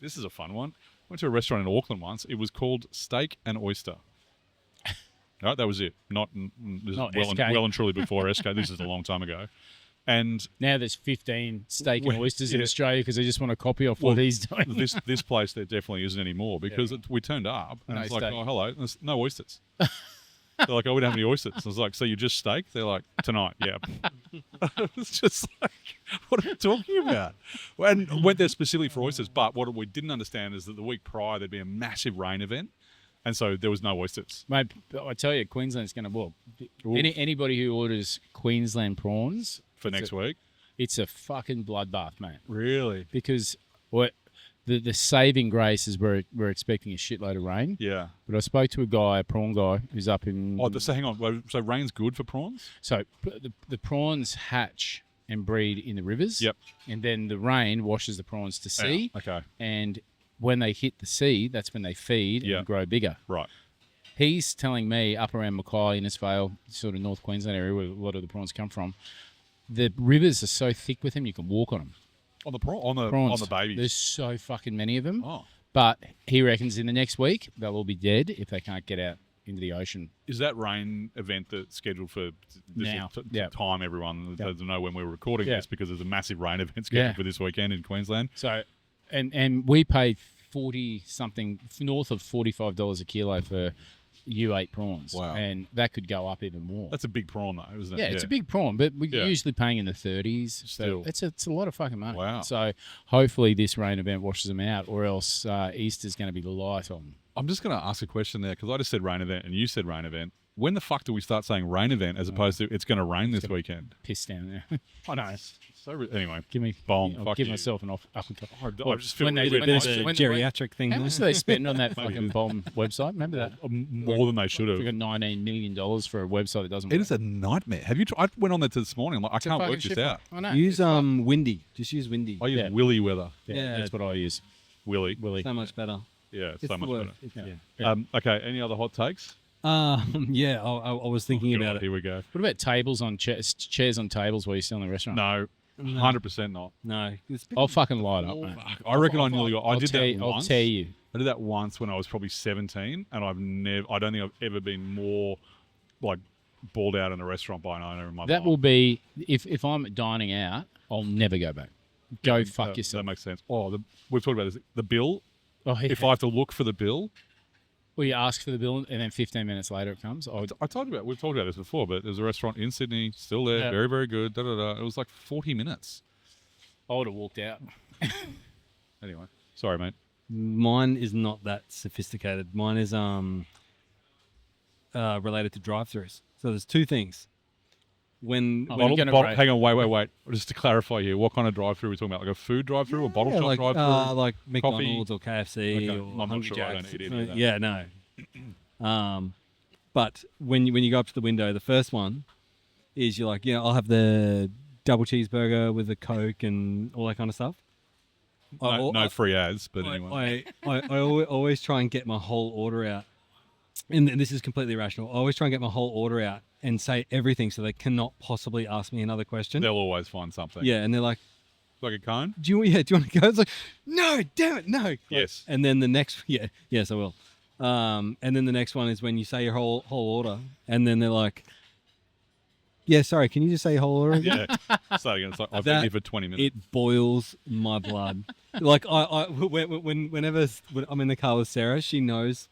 This is a fun one. Went to a restaurant in Auckland once. It was called Steak and Oyster. Right, that was it. Not this Not is SK. well and truly before SK. This is a long time ago. And Now there's 15 steak and Well, oysters in yeah. Australia because they just want to copy off what he's doing. this place there definitely isn't anymore because we turned up and No it's like, steak. oh hello, there's no oysters. They're like, oh, we don't have any oysters. I was like, so you just steak? They're like, tonight, yeah. It's just like, what are you talking about? And went there specifically for oysters, but what we didn't understand is that the week prior there'd be a massive rain event, and so there was no oysters. Mate, I tell you, Queensland's going to anybody who orders Queensland prawns For next week? it's a fucking bloodbath, mate. Really? Because what the saving grace is we're expecting a shitload of rain. Yeah. But I spoke to a prawn guy who's up in. Oh, so hang on. So rain's good for prawns? So the prawns hatch and breed in the rivers. Yep. And then the rain washes the prawns to sea. Yeah, okay. And when they hit the sea, that's when they feed Yeah. and grow bigger. Right. He's telling me up around Mackay, Innisfail, sort of North Queensland area where a lot of the prawns come from, the rivers are so thick with them you can walk on them. On the prawns. On the babies. There's so fucking many of them. Oh. But he reckons in the next week they'll all be dead if they can't get out into the ocean. Is that rain event that's scheduled for this Now. to Yeah. time everyone Yeah. doesn't know when we're recording Yeah. this because there's a massive rain event scheduled Yeah. for this weekend in Queensland? So, and we paid 40 something north of $45 a kilo for U8 prawns. Wow. And that could go up even more. That's a big prawn though, isn't it? Yeah, it's a big prawn, but we're Yeah. usually paying in the 30s. Still. So it's a lot of fucking money. Wow. So hopefully this rain event washes them out, or else Easter's going to be light on. I'm just going to ask a question there because I just said rain event and you said rain event. When the fuck do we start saying rain event as opposed to it's going to rain this weekend? Piss down there. I know. Anyway, Give me Bomb, I'll fuck give you. myself an uppercut. I just feel when they- really when Bit they- of a when- geriatric thing. How there. much do they spend on that Maybe. fucking bomb website? Remember that? more than they should We have. got $19 million for a website that doesn't It work. is a nightmare. Have you? I went on there this morning. I'm like, I It's a can't fucking work this shit out. I know. Use It's fun. Windy. Just use Windy. I use Yeah. Willy weather. Yeah. That's what I use. Willy. Willie. So much better. Yeah, it's It's so the much word. better. It's- Yeah. Okay, any other hot takes? Yeah. I was thinking God, about it. Here we go. What about tables on chairs on tables while you're still in the restaurant? No, 100% not. No. It's a bit- I'll fucking light up, mate. I reckon I nearly got. I I'll did tell that you, once. I'll tell you. I did that once when I was probably 17, and I don't think I've ever been more like balled out in a restaurant by an owner in my That life. will be if I'm dining out, I'll never go back. Go fuck That yourself. makes sense. Oh, we've talked about this. The bill. Oh, yeah. If I have to look for the bill, Well, you ask for the bill, and then 15 minutes later it comes. I told you about. We've talked about this before, but there's a restaurant in Sydney, still there, Yeah. very very good. Da, da, da. It was like 40 minutes. I would have walked out. Anyway, sorry, mate. Mine is not that sophisticated. Mine is related to drive-throughs. So there's two things. When Oh, you're gonna break. Hang on, wait. Just to clarify here, what kind of drive-through are we talking about? Like a food drive-through or bottle shop like drive-through? like McDonald's or KFC Okay. or I'm not Hungry sure. I don't Jack's. eat any of that. Yeah, no. But when you go up to the window, the first one is you're like, I'll have the double cheeseburger with the Coke and all that kind of stuff. No free ads, but anyway. I always try and get my whole order out. And this is completely irrational. I always try and get my whole order out and say everything so they cannot possibly ask me another question. They'll always find something. Yeah, and they're like, Like a cone? do you want to go? It's like, no, damn it, no. Yes. And then the next, yes, I will. And then the next one is when you say your whole order, and then they're like, yeah, sorry, can you just say your whole order again? Yeah. So again, it's like, I've been That- here for 20 minutes. It boils my blood. Like whenever I'm in the car with Sarah, she knows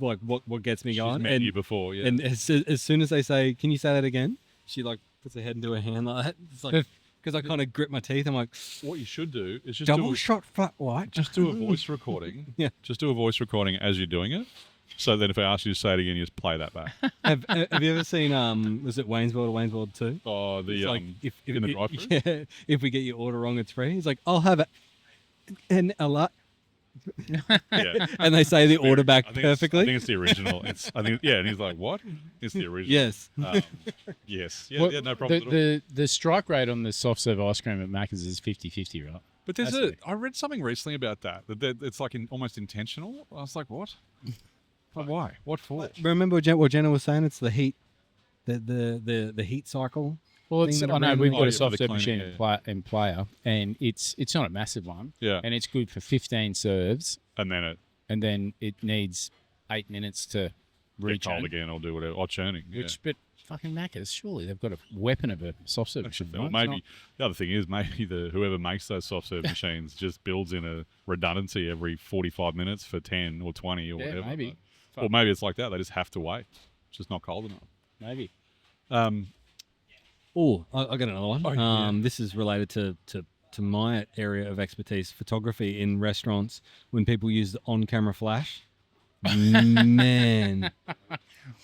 like what gets me She's going. met and you before, yeah. and as soon as they say, "Can you say that again?" She like puts her head into her hand like that. It's like because I kind of grip my teeth. I'm like, what you should do is just double do, shot flat white. just do a voice recording. Yeah. Just do a voice recording as you're doing it. So then if I ask you to say it again, you just play that back. have you ever seen was it Wayne's World or Wayne's World 2? Oh, the It's like in the drive-thru? yeah, if we get your order wrong, it's free. He's like, I'll have it, and a lot, Yeah. and they say the order back I think it's- perfectly. I think it's the original. And he's like, what? It's the original. Yes. Yes. Yeah, Well, yeah, no problem at all. the strike rate on the soft serve ice cream at Macca's is 50-50, right? But there's That's I read something recently about that it's like almost intentional. I was like, what? But why? What for? Remember what Jenna was saying? It's the heat, the heat cycle. Well, thing that I know around we've the- got yeah, a for soft the serve cleaning, machine yeah. in player, and it's not a massive one. Yeah. And it's good for 15 serves, And then it needs 8 minutes to get cold rechurn. again or do whatever. Or churning. Yeah. But fucking Macca's, surely they've got a weapon of a soft serve That's the machine. thing. Right? Well, It's maybe the other thing is maybe whoever makes those soft serve machines just builds in a redundancy every 45 minutes for 10 or 20 or Yeah, whatever. maybe. Or maybe it's like that. They just have to wait. It's just not cold enough. maybe. Oh, I got another one. Oh, yeah. This is related to my area of expertise, photography in restaurants. When people use the on-camera flash, man.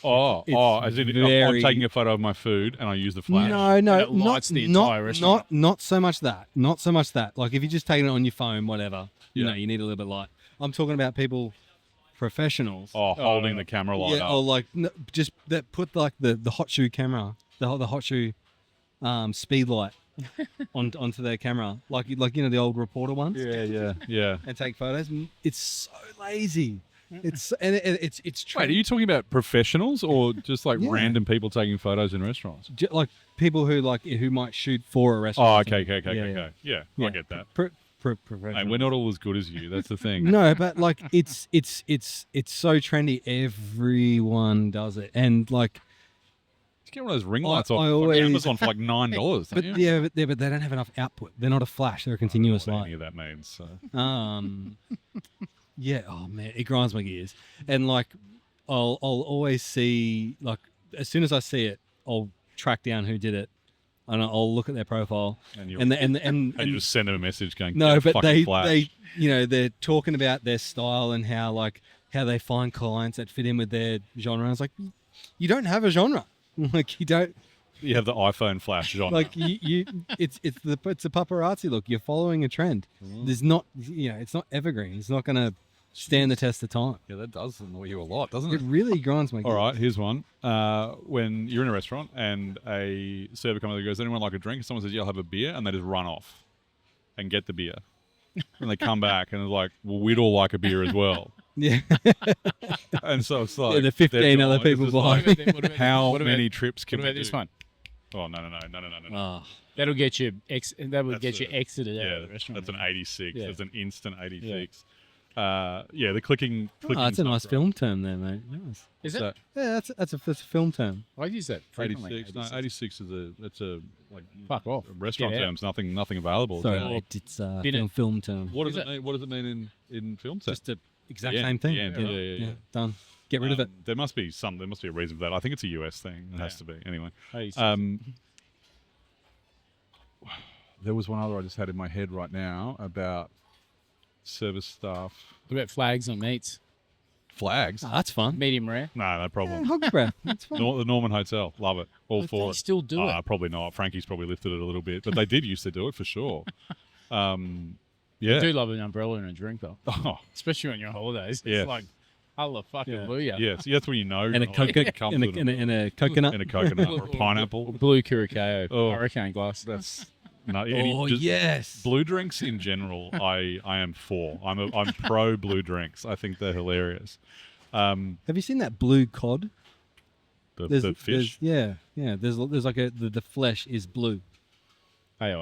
As in I'm very- taking a photo of my food and I use the flash. No, And it not lights the entire restaurant. not so much that. Not so much that. Like if you're just taking it on your phone, whatever. You Yeah. know, you need a little bit of light. I'm talking about people, professionals. Holding the camera light yeah, up. or like just that put like the hot shoe camera, the hot shoe speed light onto their camera, like you know the old reporter ones, Yeah. and take photos. It's so lazy. It's true. Wait, are you talking about professionals or just like Yeah. random people taking photos in restaurants? Like people who might shoot for a Oh, restaurant. okay. Yeah. Yeah, Yeah. I get that. Professional. Mate, we're not all as good as you. That's the thing. No, but like it's so trendy. Everyone does it, and like, Just get one of those ring lights I off always- Amazon for like $9. but but they don't have enough output. They're not a flash. They're a continuous What light. any of that means. So. Yeah. Oh man, it grinds my gears. And like, I'll always see, like, as soon as I see it, I'll track down who did it, and I'll look at their profile, And, and you just send them a message going, no, "Get a but fucking flash." they they're talking about their style and how they find clients that fit in with their genre. And it's like, you don't have a genre. Like you don't. You have the iPhone flash genre. Like it's a paparazzi look. You're following a trend. There's not, it's not evergreen. It's not going to stand the test of time. yeah, that does annoy you a lot, doesn't It it? really grinds my All gears. right, here's one. When you're in a restaurant and a server comes and goes, anyone like a drink? And someone says, yeah, I'll have a beer. And they just run off and get the beer. And they come back and they're like, well, we'd all like a beer as well. Yeah. And so it's like, The 15 they're other gone. It's people just like, behind. how what about- many trips can What we about this do? one? Oh, no. Oh, That'll get you That's you exited out Yeah, of the restaurant. that's an 86. Yeah. That's an instant 86. The clicking. that's a nice film term there, mate. Nice. Is So, it? Yeah, that's a film term. I use that frequently. 86. No, 86 is that's a like Fuck off. restaurant Get out. terms. Nothing available. Sorry, Yeah. mate, it's Dinner. film term. What does Is it mean? What does it mean in film terms? Just the exact Yeah, same thing. yeah. Done. Get rid of it. There must be a reason for that. I think it's a US thing. It has to be. Anyway. Hey, There was one other I just had in my head right now about service staff what about flags on meats? flags. Oh, that's fun. Medium rare. No problem. Hog's breath. That's fun. The Norman Hotel, love it. All But for they it. still do it. Probably not. Frankie's probably lifted it a little bit, but they did used to do it for sure. Yeah. I do love an umbrella and a drink though, Oh, especially on your holidays. Yeah. It's like, hallelujah. yeah. See, that's when you know. And a you're not coconut. comfortable. In a coconut. And a coconut or a pineapple. Blue curacao, Oh. hurricane glass. That's no. Oh yes. Blue drinks in general, I am for. I'm pro blue drinks. I think they're hilarious. Have you seen that blue cod? The fish. Yeah. There's like the flesh is blue. Hey,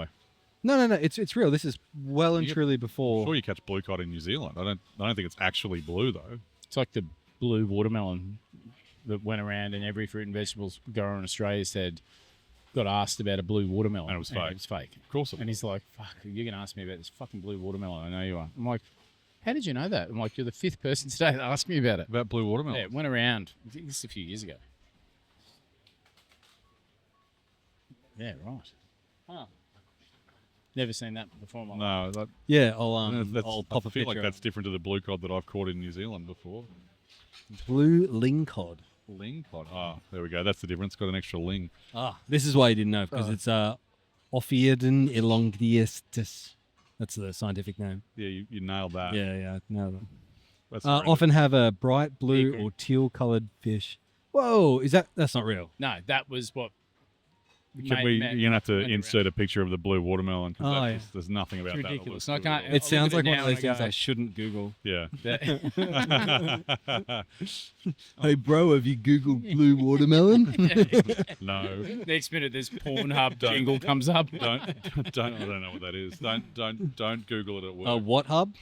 No. It's real. This is well and You- truly I'm before. sure you catch blue cod in New Zealand. I don't think it's actually blue though. it's like the blue watermelon that went around, and every fruit and vegetables grower in Australia got asked about a blue watermelon, And it was fake. It was fake. Of course it And was. he's like, "Fuck, you're gonna ask me about this fucking blue watermelon? I know you are." I'm like, "How did you know that?" I'm like, "You're the fifth person today that asked me about it." About blue watermelon. Yeah, it went around. I think this is a few years ago. Yeah, right. Huh. Never seen that before in my life. No, Yeah, I'll that's, pop I a feel like picture. that's different to the blue cod that I've caught in New Zealand before. Blue ling cod. Ling cod. There we go. That's the difference. Got an extra ling. This is why you didn't know, because it's Ophiodon elongiestus. That's the scientific name. Yeah, you nailed that. Yeah, no. That's Often have a bright blue Eagle. or teal coloured fish. Whoa, that's not real? No, that was what You're gonna have to insert a picture of the blue watermelon because there's nothing about It's that. ridiculous. That I can't. It sounds like one of now those things I shouldn't Google. Yeah. Hey, bro, have you Googled blue watermelon? No. Next minute, this Pornhub jingle comes up. Don't. I don't know what that is. Don't Google it at work. What hub?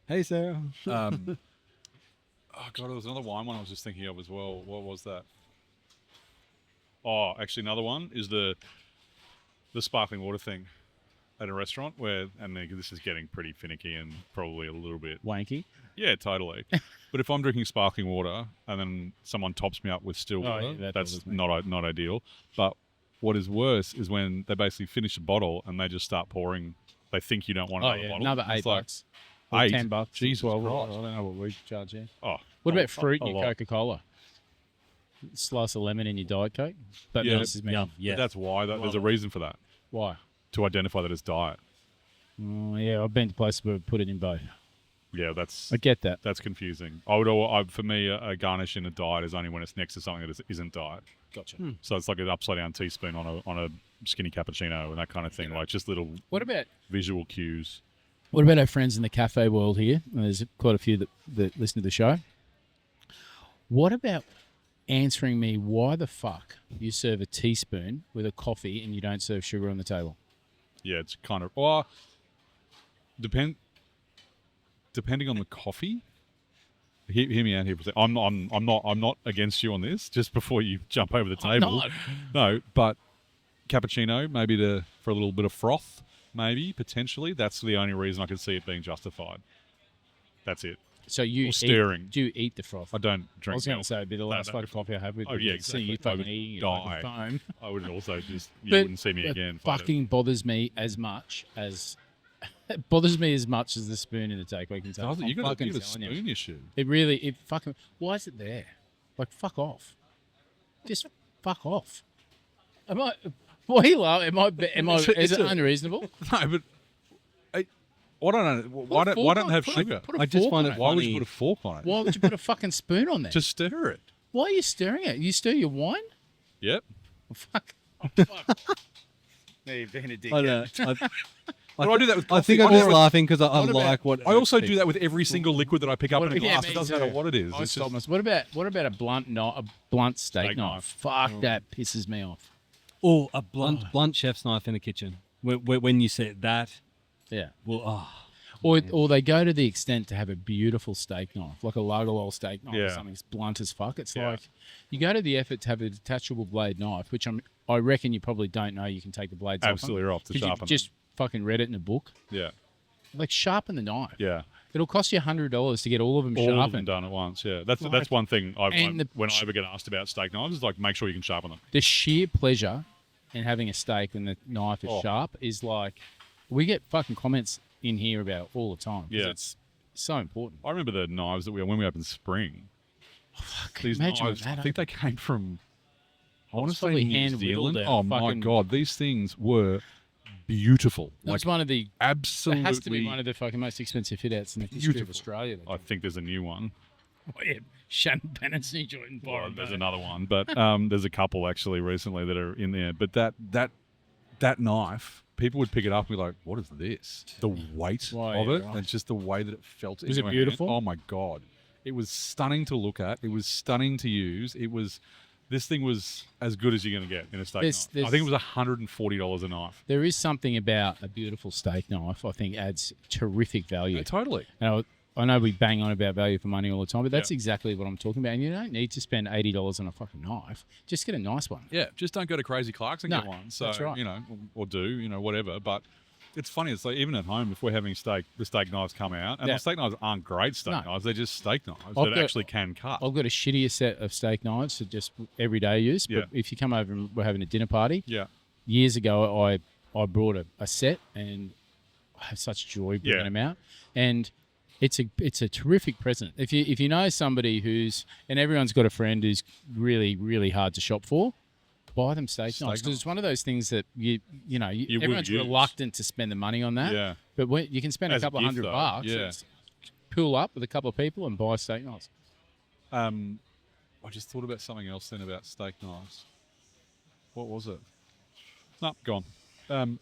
Hey, Sarah. Oh god, there was another wine one I was just thinking of as well. What was that? Oh, actually, another one is the sparkling water thing at a restaurant this is getting pretty finicky and probably a little bit Wanky. Yeah, totally. But if I'm drinking sparkling water and then someone tops me up with still water, that's not ideal. But what is worse is when they basically finish a bottle and they just start pouring. They think you don't want another bottle. Another It's $8. Like, $10. Jesus well, Christ. I don't know what we charge here. Oh, What about fruit in a your lot. Coca-Cola? Slice of lemon in your Diet Coke? But Yeah, this is me. Yeah. But that's why. There's a reason for that. Why? To identify that it's diet. Yeah, I've been to places where we put it in both. Yeah, that's I get that. that's confusing. For me, a garnish in a diet is only when it's next to something that isn't diet. Gotcha. So it's like an upside down teaspoon on a skinny cappuccino and that kind of thing. Like just little What about visual cues. our friends in the cafe world here? And there's quite a few that listen to the show. What about answering me why the fuck you serve a teaspoon with a coffee and you don't serve sugar on the table? Yeah, it's kind of depending on the coffee. Hear me out here for a second. I'm not against you on this. Just before you jump over the table. not. No, but cappuccino maybe for a little bit of froth, maybe potentially. That's the only reason I could see it being justified. That's it. So you Or stirring. do you eat the froth? I don't I drink. was going to milk. say it'd be the last no. fucking coffee I have with Oh, you. yeah, See you exactly. I fucking would eating it die. like a foam. I would also just you But wouldn't see me it again. if I did. fucking bothers me as much as it bothers me as much as the spoon in the takeaway container. You got fucking a telling you. spoon issue. It fucking. Why is it there? Like, fuck off. Just fuck off. Am I? Why are you laughing? Is it unreasonable? No, but I don't know. Why don't they have sugar? Put a I just fork find on it Why would funny. you put a fork on it? Why would you put a fucking spoon on there? Just stir it. Why are you stirring it? You stir your wine? Yep. Oh, fuck. Oh, fuck. No, you've been a dickhead. I know. But I do that with I think coffee. I'm just laughing because I what about- like what. I also do that with every single liquid that I pick up in a Yeah, glass. me It doesn't matter too. what it is. I It's stop just, myself. What about a blunt steak Steak knife? knife. Fuck, that pisses me off. Or a blunt chef's knife in the kitchen. When you say that, Yeah. well, Or they go to the extent to have a beautiful steak knife, like a Lagerwall steak knife or Yeah. something that's blunt as fuck. It's Yeah. like you go to the effort to have a detachable blade knife, which I reckon you probably don't know you can take the blades Absolutely off. off to 'Cause sharpen you just fucking read it in a book. yeah. Like, sharpen the knife. Yeah. It'll cost you $100 to get all of them All of them sharpened. done at once. Yeah. That's Like- one thing And when I ever get asked about steak knives is like make sure you can sharpen them. The sheer pleasure in having a steak when the knife is Oh. sharp is like, we get fucking comments in here about it all the time. 'cause Yeah. It's so important. I remember the knives that when we opened Spring. These imagine knives, that I think they came from. I want to It's say probably New hand-whittled Zealand. out Oh my fucking- god, these things were beautiful. That's Like one of the. absolutely. It has to be one of the fucking most expensive fit outs in the history of Beautiful. Australia. I think there's a new one. Oh, yeah. Shannon Bennett's enjoying Well, borrowed. there's another one, but there's a couple actually recently that are in there. But that knife, people would pick it up and be like, "What is this?" The weight Right, of it, right. and just the way that it felt. Was in it your beautiful? hand. Oh my god, it was stunning to look at. It was stunning to use. It was. This thing was as good as you're going to get in a steak knife. I think it was $140 a knife. There is something about a beautiful steak knife, I think, adds terrific value. Yeah, totally. Now, I know we bang on about value for money all the time, but that's Yeah. exactly what I'm talking about. And you don't need to spend $80 on a fucking knife. Just get a nice one. Yeah, just don't go to Crazy Clark's and No, get one. So that's right. or do whatever. But it's funny. It's like even at home, if we're having steak, the steak knives come out, and Yeah. the steak knives aren't great steak No. knives. They're just steak knives I've that got- actually can cut. I've got a shittier set of steak knives for just everyday use. But Yeah. if you come over and we're having a dinner party, Yeah, years ago I brought a set and I have such joy bringing Yeah. them out. And it's a terrific present. If you know somebody who's, and everyone's got a friend who's really, really hard to shop for, buy them steak knives. knives. Because it's one of those things that You will everyone's use. reluctant to spend the money on that. Yeah. But when you can spend As a a couple of gift, $100 though, bucks, yeah. it's pull up with a couple of people and buy steak knives. I just thought about something else then about steak knives. What was it? No, gone.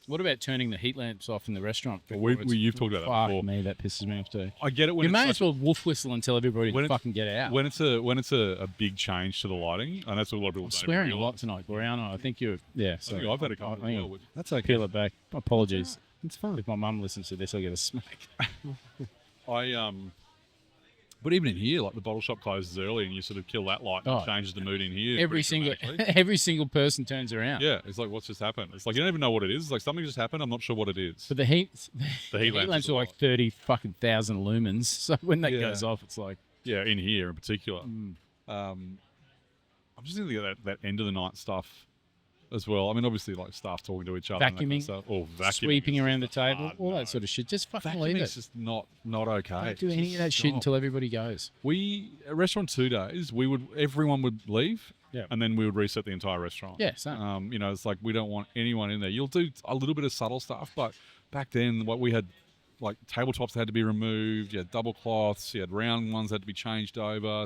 What about turning the heat lamps off in the restaurant? You've talked about that Fuck before. me, that pisses me off too. I get it when You it's may such as well wolf whistle and tell everybody to fucking get out. when it's a big change to the lighting, and that's what a lot of people I'm don't swearing a even lot realise. tonight, Brianna. I think you're... Yeah, I sorry. think I've had a couple I as think well. That's okay. Peel it back. Apologies. It's fine. If my mum listens to this, I'll get a smack. But even in here, like the bottle shop closes early, and you sort of kill that light, and it changes the mood in here. Every pretty single dramatically. every single person turns around. Yeah, it's like, what's just happened? It's like you don't even know what it is. It's like something just happened. I'm not sure what it is. But the heat lamps lamps are like 30 fucking thousand lumens. So when that goes off, it's like... Yeah, in here in particular. I'm just thinking of that end of the night stuff as well. I mean, obviously, like staff talking to each other, and that kind of Vacuuming, stuff. Or vacuuming, sweeping around the table, hard all no. that sort of shit. Just fucking Vacuuming leave it. is just not okay. Don't do any Just of that shit stop. until everybody goes. At restaurant 2 days, everyone would leave, Yeah. and then we would reset the entire restaurant. Yeah, same. It's like we don't want anyone in there. You'll do a little bit of subtle stuff, but back then, what we had, like tabletops had to be removed. You had double cloths. You had round ones that had to be changed over.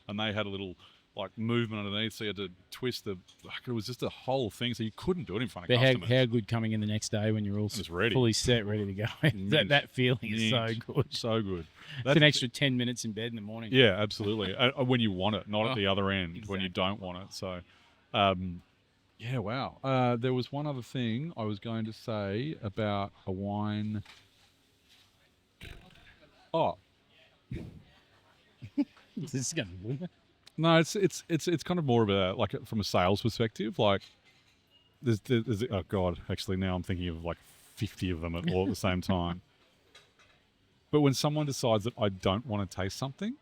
And they had a little like movement underneath, so you had to twist the. Like, it was just a whole thing, so you couldn't do it in front of But customers. how good coming in the next day when you're all Just ready. fully set, ready to go. that feeling is so Mint. good. So good. It's an extra 10 minutes in bed in the morning. Yeah, absolutely. When you want it, not at the other end when you exactly. don't want it. So, yeah, wow. There was one other thing I was going to say about a wine. Oh, This is going to... no, it's kind of more of a like from a sales perspective. Like, there's oh god, actually now I'm thinking of like 50 of them all at the same time. But when someone decides that I don't want to taste something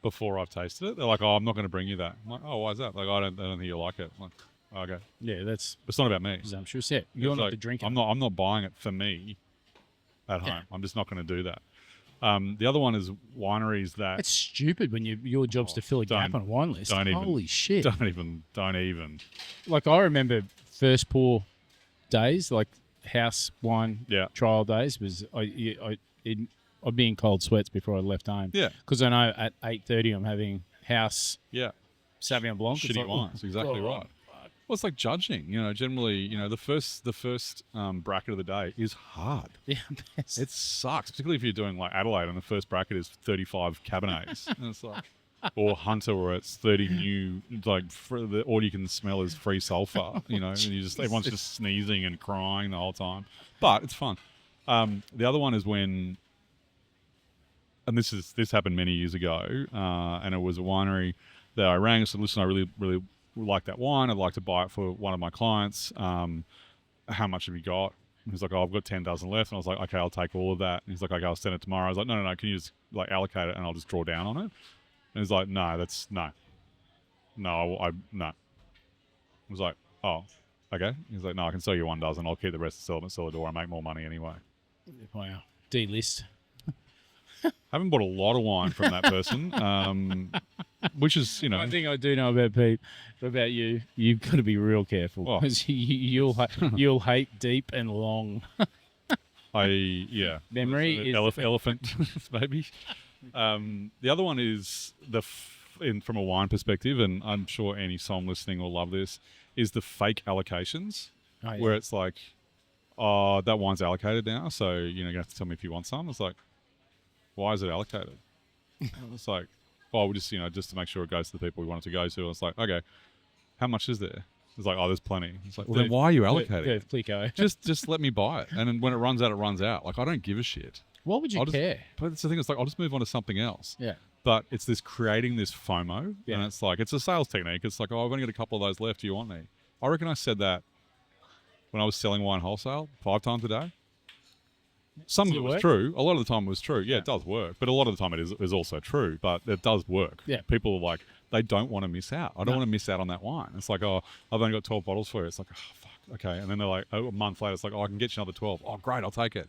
before I've tasted it, they're like, "Oh, I'm not going to bring you that." I'm like, "Oh, why is that?" Like, I don't think you like it. I'm like, okay, Yeah, that's it's not about me. presumptuous. Yeah, you're It's not like, the drinker. I'm not buying it for me at home. I'm just not going to do that. The other one is wineries that It's stupid when your job's to fill a gap on a wine list. Holy shit. don't even. Like, I remember first pour days, like house wine trial days, was I'd be in cold sweats before I left home. Yeah. Because I know at 8:30 I'm having house Yeah. Sauvignon Blanc. It's Shitty like, wines, exactly right. Well, it's like judging. Generally, the first bracket of the day is hard. Yeah, It sucks, particularly if you're doing like Adelaide, and the first bracket is 35 Cabernets, and it's like, or Hunter, where it's 30 new, like all you can smell is free sulfur. And everyone's just sneezing and crying the whole time, but it's fun. The other one is when, and this happened many years ago, and it was a winery that I rang and said, "Listen, I really like that wine. I'd like to buy it for one of my clients. How much have you got?" And he's like, "Oh, I've got 10 dozen left." And I was like, "Okay, I'll take all of that." And he's like, "Okay, I'll send it tomorrow." I was like, No. Can you just like allocate it and I'll just draw down on it?" And he's like, "No, no." I was like, "Oh, okay." He's like, "No, I can sell you 1 dozen. I'll keep the rest, sell them at cellar door. I make more money anyway." Wow. D-list. Haven't bought a lot of wine from that person, which is, One thing I do know about Pete, about you, you've got to be real careful What? because you'll hate deep and long. Memory is elephant maybe. The other one is from a wine perspective, and I'm sure any som listening will love this, is the fake allocations, Oh, yeah. where it's like, "Oh, that wine's allocated now, so you have to tell me if you want some." It's like, why is it allocated? It's like, "Oh, we just just to make sure it goes to the people we want it to go to." And it's like, "Okay, how much is there?" It's like, "Oh, there's plenty." It's like, "Well, then why are you allocating? Plico. Just let me buy it, and then when it runs out, it runs out. Like, I don't give a shit." What would you care? But it's the thing. It's like, I'll just move on to something else. Yeah. But it's this creating this FOMO, Yeah. and it's like, it's a sales technique. It's like, "Oh, I've only got a couple of those left. Do you want any?" I reckon I said that when I was selling wine wholesale 5 times a day. Some of it was true. A lot of the time it was true. Yeah, it does work. But a lot of the time it is also true. But it does work. Yeah. People are like, they don't want to miss out. I don't want to miss out on that wine. It's like, "Oh, I've only got 12 bottles for you." It's like, "Oh, fuck. Okay." And then they're like, a month later, it's like, "Oh, I can get you another 12. Oh, great. I'll take it."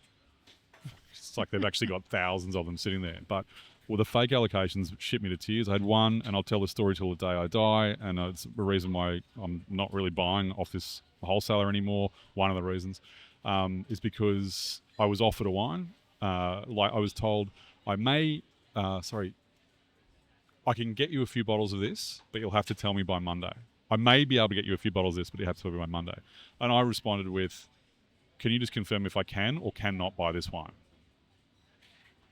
It's like they've actually got thousands of them sitting there. But the fake allocations shit me to tears. I had one, and I'll tell the story till the day I die. And it's the reason why I'm not really buying off this wholesaler anymore. One of the reasons is because I was offered a wine. Like I was told, I can get you a few bottles of this, but you'll have to tell me by Monday. I may be able to get you a few bottles of this, but it has to be by Monday. And I responded with, can you just confirm if I can or cannot buy this wine?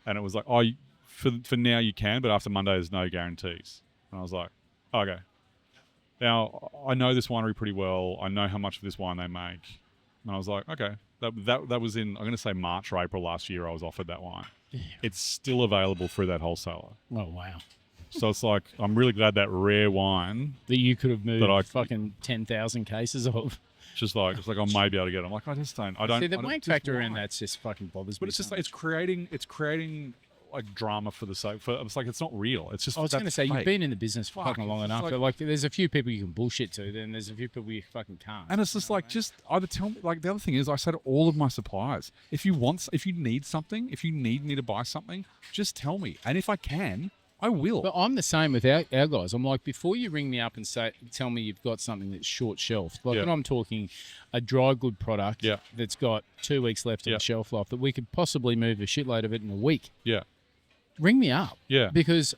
And it was like, oh, for now you can, but after Monday there's no guarantees. And I was like, okay. Now, I know this winery pretty well. I know how much of this wine they make. And I was like, okay. That was in, I'm going to say March or April last year I was offered that wine. Yeah. It's still available through that wholesaler. Oh, wow. So it's like, I'm really glad that rare wine... that you could have moved fucking 10,000 cases of. It's like I may be able to get it. I'm like, I don't... See, the wank factor in that's just fucking bothers me. But it's just like, it's creating like drama for the sake. It's like, it's not real. It's just... I was going to say, you've been in the business for fucking long enough. Like, there's a few people you can bullshit to, then there's a few people you fucking can't. And it's just like, just either tell me... Like, the other thing is, I say to all of my suppliers, if you need something, if you need me to buy something, just tell me. And if I can... I will. But I'm the same with our guys. I'm like, before you ring me up and tell me you've got something that's short shelf, like when I'm talking a dry good product that's got 2 weeks left of the shelf life, that we could possibly move a shitload of it in a week. Yeah. Ring me up. Yeah. Because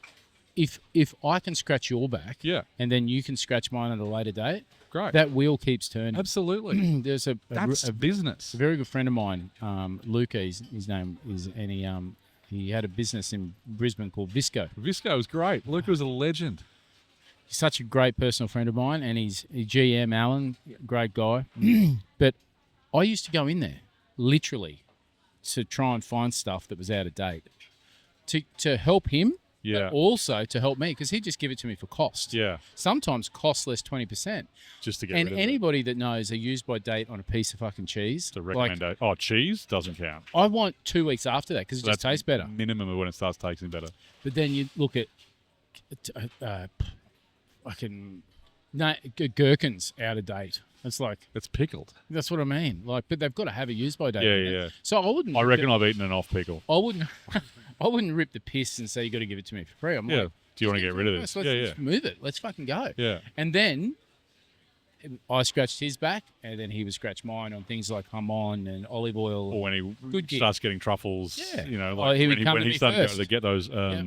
if I can scratch your back and then you can scratch mine at a later date, great. That wheel keeps turning. Absolutely. There's a business. A very good friend of mine, Luca, his name is, and he had a business in Brisbane called Visco. Visco was great. Luca was a legend. He's such a great personal friend of mine, and he's GM Alan, great guy. But I used to go in there, literally, to try and find stuff that was out of date, to help him, but also to help me, because he'd just give it to me for cost. Yeah. Sometimes cost less 20%. Just to get rid of it. And anybody that knows a use by date on a piece of fucking cheese. It's a recommendation. Cheese doesn't count. I want 2 weeks after that because it just tastes better. Minimum of when it starts tasting better. But then you look at gherkins out of date. It's like, it's pickled. That's what I mean. Like, but they've got to have a use by date. Yeah. So I wouldn't. I reckon I've eaten an off pickle. I wouldn't rip the piss and say you got to give it to me for free. I'm like, do you want to get rid of this? Let's move it. Let's fucking go. Yeah. And then I scratched his back, and then he would scratch mine on things like hamon and olive oil. Or when he starts getting truffles, like when he starts to get those Alba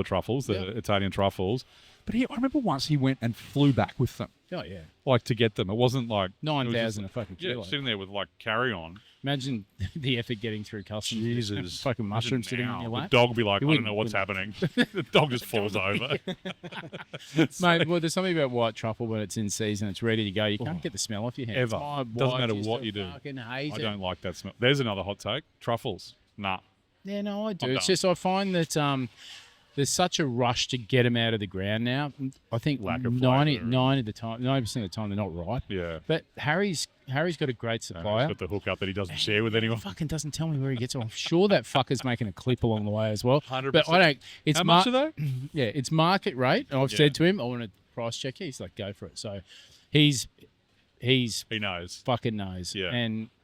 truffles, the Italian truffles. But I remember once he went and flew back with them. Oh yeah, like to get them. It wasn't like 9,000 a fucking kilo. Sitting there with like carry on. Imagine the effort getting through customs. Jesus, fucking mushrooms sitting on your lap. The dog will be like, I don't know what's happening. The dog just falls over. Mate, well, there's something about white truffle when it's in season, it's ready to go. You can't get the smell off your hands. Ever. Doesn't matter what you do. I don't like that smell. There's another hot take. Truffles. Nah. Yeah, no, I do. It's just I find that there's such a rush to get them out of the ground now. I think 90% of the time they're not ripe. Yeah. But Harry's got a great supplier. He's got the hookup that he doesn't share with anyone. He fucking doesn't tell me where he gets it. I'm sure that fucker's making a clip along the way as well. 100%. But I don't. It's how much are they? Yeah, it's market rate. And I've said to him, I want to price check you. He's like, go for it. So he knows. Fucking knows. Yeah.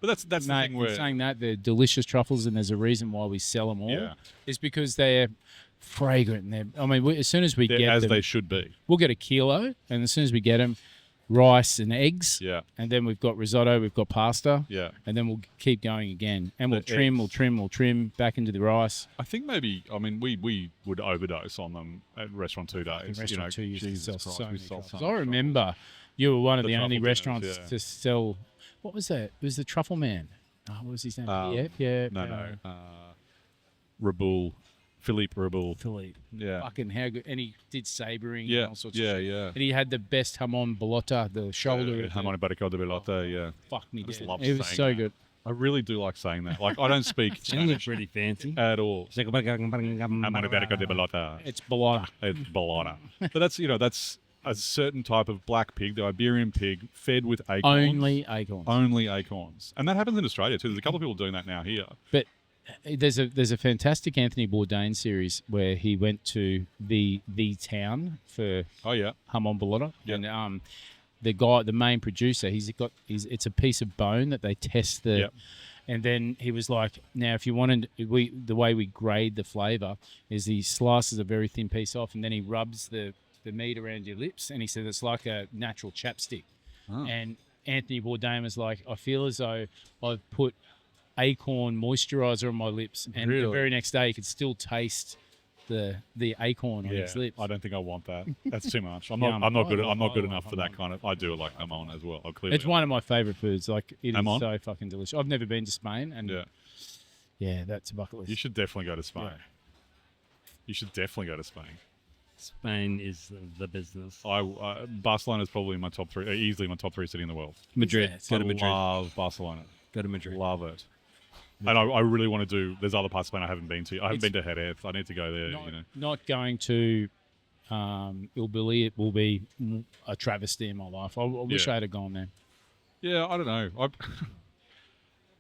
But that's the thing where saying that they're delicious truffles, and there's a reason why we sell them all. Yeah. Is because they're fragrant. And as soon as we get them, they should be. We'll get a kilo, and as soon as we get them, rice and eggs. Yeah. And then we've got risotto, we've got pasta. Yeah. And then we'll keep going again, and we'll trim back into the rice. I think maybe we would overdose on them at Restaurant 2 Days. Restaurant 2 used to sell so many truffles. I remember you were one of the only restaurants to sell. What was that? It was the Truffle Man. Oh, what was his name? No. Raboul. Philippe Raboul. Philippe. Yeah. Fucking how good. And he did sabering and all sorts of shit. Yeah. And he had the best hamon bellotta, the shoulder. Hamon barrico de bellotta, yeah. Fuck me, I just dead. love It was so good. I really do like saying that. Like, I don't speak Spanish really fancy at all. Hamon barrico de bellotta. It's bellotta. It's bellotta. But that's a certain type of black pig, the Iberian pig, fed with acorns. Only acorns. And that happens in Australia too. There's a couple of people doing that now here. But there's a fantastic Anthony Bourdain series where he went to the town for hamon bellotta. Yeah. And the main producer, it's a piece of bone that they test the. Yep. And then he was like, now if you wanted, the way we grade the flavour is he slices a very thin piece off, and then he rubs the meat around your lips, and he said it's like a natural chapstick. And Anthony Bourdain was like, I feel as though I've put acorn moisturizer on my lips, and the very next day you could still taste the acorn on his lips. I don't think I want that. That's too much. I'm Yeah, not. I'm not good. I'm not good I enough for like that kind of. I do like jamon as well. I'll clearly. It's one of my favourite foods. Like it is Jamon? so fucking delicious. I've never been to Spain, and Yeah, that's a bucket list. you should definitely go to Spain. Yeah. You should definitely go to Spain. Spain is the business. Barcelona is probably my top 3, easily my top 3 city in the world. Madrid. Yes. Go I to Madrid. love Barcelona. Go to Madrid. Love it. And I really want to do. There's other parts of Spain I haven't been to. I haven't been to Jerez. I need to go there. Not going to it will be a travesty in my life. I wish I had gone there. Yeah, I don't know.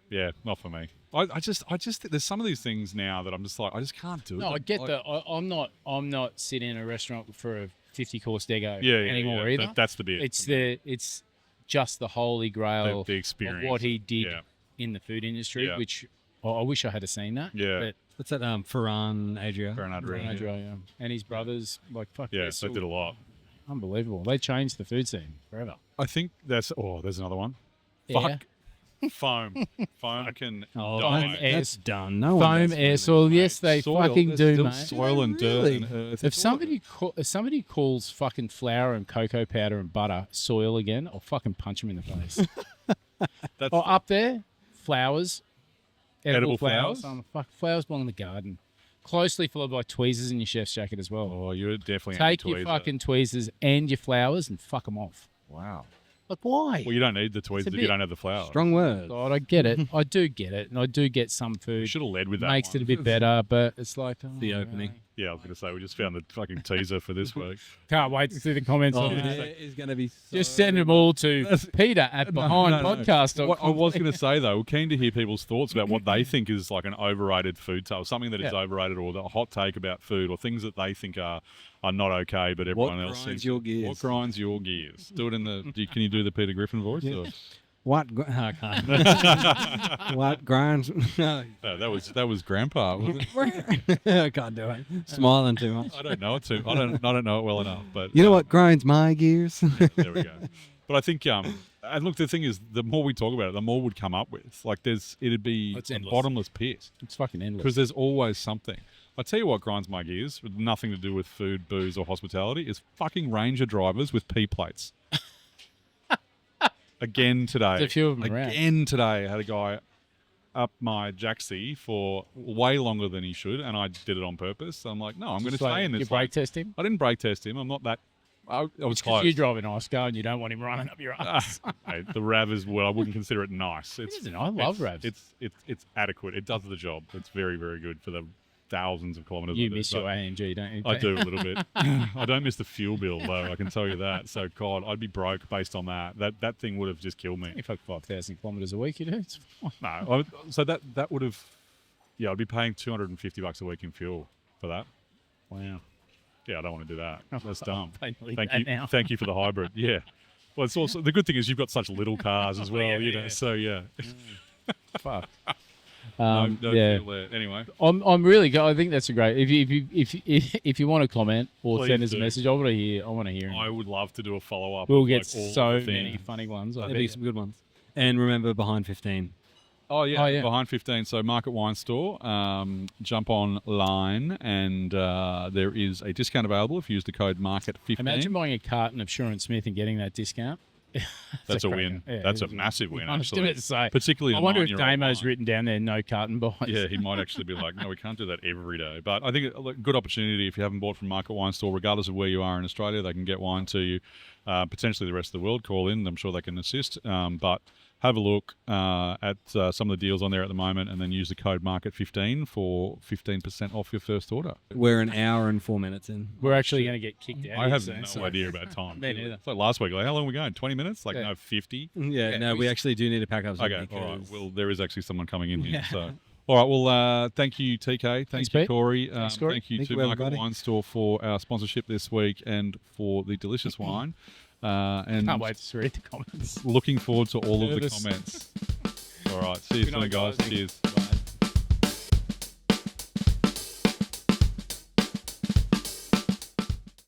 Yeah, not for me. I just think there's some of these things now that I'm just like I just can't do it. No, I get that. I'm not sitting in a restaurant for a 50-course dego anymore yeah. either. That's the bit. It's just the holy grail the experience of what he did Yeah. in the food industry, Yeah. which I wish I had seen that. Yeah. But What's that? Ferran Adria. Adrian. and his brothers, like fuck, Yeah, they're they still did a lot. unbelievable. They changed the food scene forever. I think there's another one. Yeah. Fuck. Foam. Foam can Oh, die. that's done. No one Foam, does air foam soil. Yes, they Soil, fucking there's do, still mate. soil and dirt Really? and earth. If somebody calls fucking flour and cocoa powder and butter soil again, I'll fucking punch him in the face. That's Or up there, flowers, edible flowers? flowers. Fuck, flowers belong in the garden. Closely followed by tweezers in your chef's jacket as well. oh, you're definitely Take your anti-tweezer. fucking tweezers and your flowers and fuck them off. Wow. Like, why? Well, you don't need the tweezers if you bit- don't have the flour. Strong word. God, I get it. I do get it. And I do get some You food. should have led with that. Makes one. it a bit better, but it's like... oh, The opening. Yeah, I was going to say we just found the fucking teaser for this week. Can't wait to see the comments on it. it is going to be. Just send them all to Peter at behindpodcast.com. What I was going to say though, we're keen to hear people's thoughts about what they think is like an overrated food tale, something that is overrated, or a hot take about food, or things that they think are not okay, but everyone else grinds thinks. your gears? What grinds your gears? Do it in the. Can you do the Peter Griffin voice? Or? I can't. What grinds? No, No, that was Grandpa. Wasn't it? I can't do it. Smiling too much. I don't know it too. I don't know it well enough. But You know what grinds my gears? there we go. But I think and look, the thing is, the more we talk about it, the more we'd come up with. Like, it'd be It's a endless. bottomless pit It's fucking endless. because there's always something. I tell you what grinds my gears, with nothing to do with food, booze, or hospitality, is fucking Ranger drivers with P plates. Again today. There's a few of them around. Again today, I had a guy up my jacksie for way longer than he should, and I did it on purpose. So I'm like, no, I'm going to Just like stay in this. You brake lane. test him? I didn't brake test him. I'm not that. I was Because close. you drive a nice car and you don't want him running up your ass. Hey, the RAV is well. I wouldn't consider it nice. It's isn't. I love RAVs. It's adequate. It does the job. It's very, very good for the thousands of kilometres. You I do, miss but your AMG, don't you? I do a little bit. I don't miss the fuel bill though. I can tell you that. So God, I'd be broke based on that. That thing would have just killed me. You fuck 5,000 kilometres a week, you do. It's fine. No, so that would have. Yeah, I'd be paying $250 a week in fuel for that. Wow. Yeah, I don't want to do that. That's dumb. I need Thank that you. now. Thank you for the hybrid. Yeah. Well, it's also the good thing is you've got such little cars as well. Yeah. So yeah. Fuck. No yeah. feel there. Anyway. I'm really. I think that's a great. If you want to comment or Please send us a do. message, I want to hear. I would love to do a follow up. We'll of, get like, all so the many things. funny ones. I There'll be bet. some good ones. And remember, behind 15. Oh yeah, Oh, yeah. behind 15. So Market Wine Store. Jump online and there is a discount available if you use the code Market15. Imagine buying a carton of Sure and Smith and getting that discount. That's a cracker. win. Yeah, That's a it's massive win. I was Actually, about to say. particularly. I a wonder if 9-year-old Damo's wine. written down there no carton buys. Yeah, he might actually be like, no, we can't do that every day. But I think a good opportunity if you haven't bought from Market Wine Store, regardless of where you are in Australia, they can get wine to you. Potentially the rest of the world, call in. I'm sure they can assist. But have a look at some of the deals on there at the moment and then use the code MARKET15 for 15% off your first order. We're an hour and 4 minutes in. We're actually going to get kicked out. I have soon, no so- idea about time. Me neither. It's like last week, like, how long are we going? 20 minutes? Like, Yeah. no, 50? Yeah, no, we actually do need to pack up something. Okay, all right. because- Well, there is actually someone coming in here. So, all right. Well, thank you, TK. Thanks, Thank you, Pete. Corey. Thanks, Corey. Thank you Thank to you, Market everybody. Wine Store for our sponsorship this week and for the delicious wine. And Can't wait to read the comments. looking forward to all of the Nervous. comments. All right. See you Good soon, night, guys. guys. Cheers.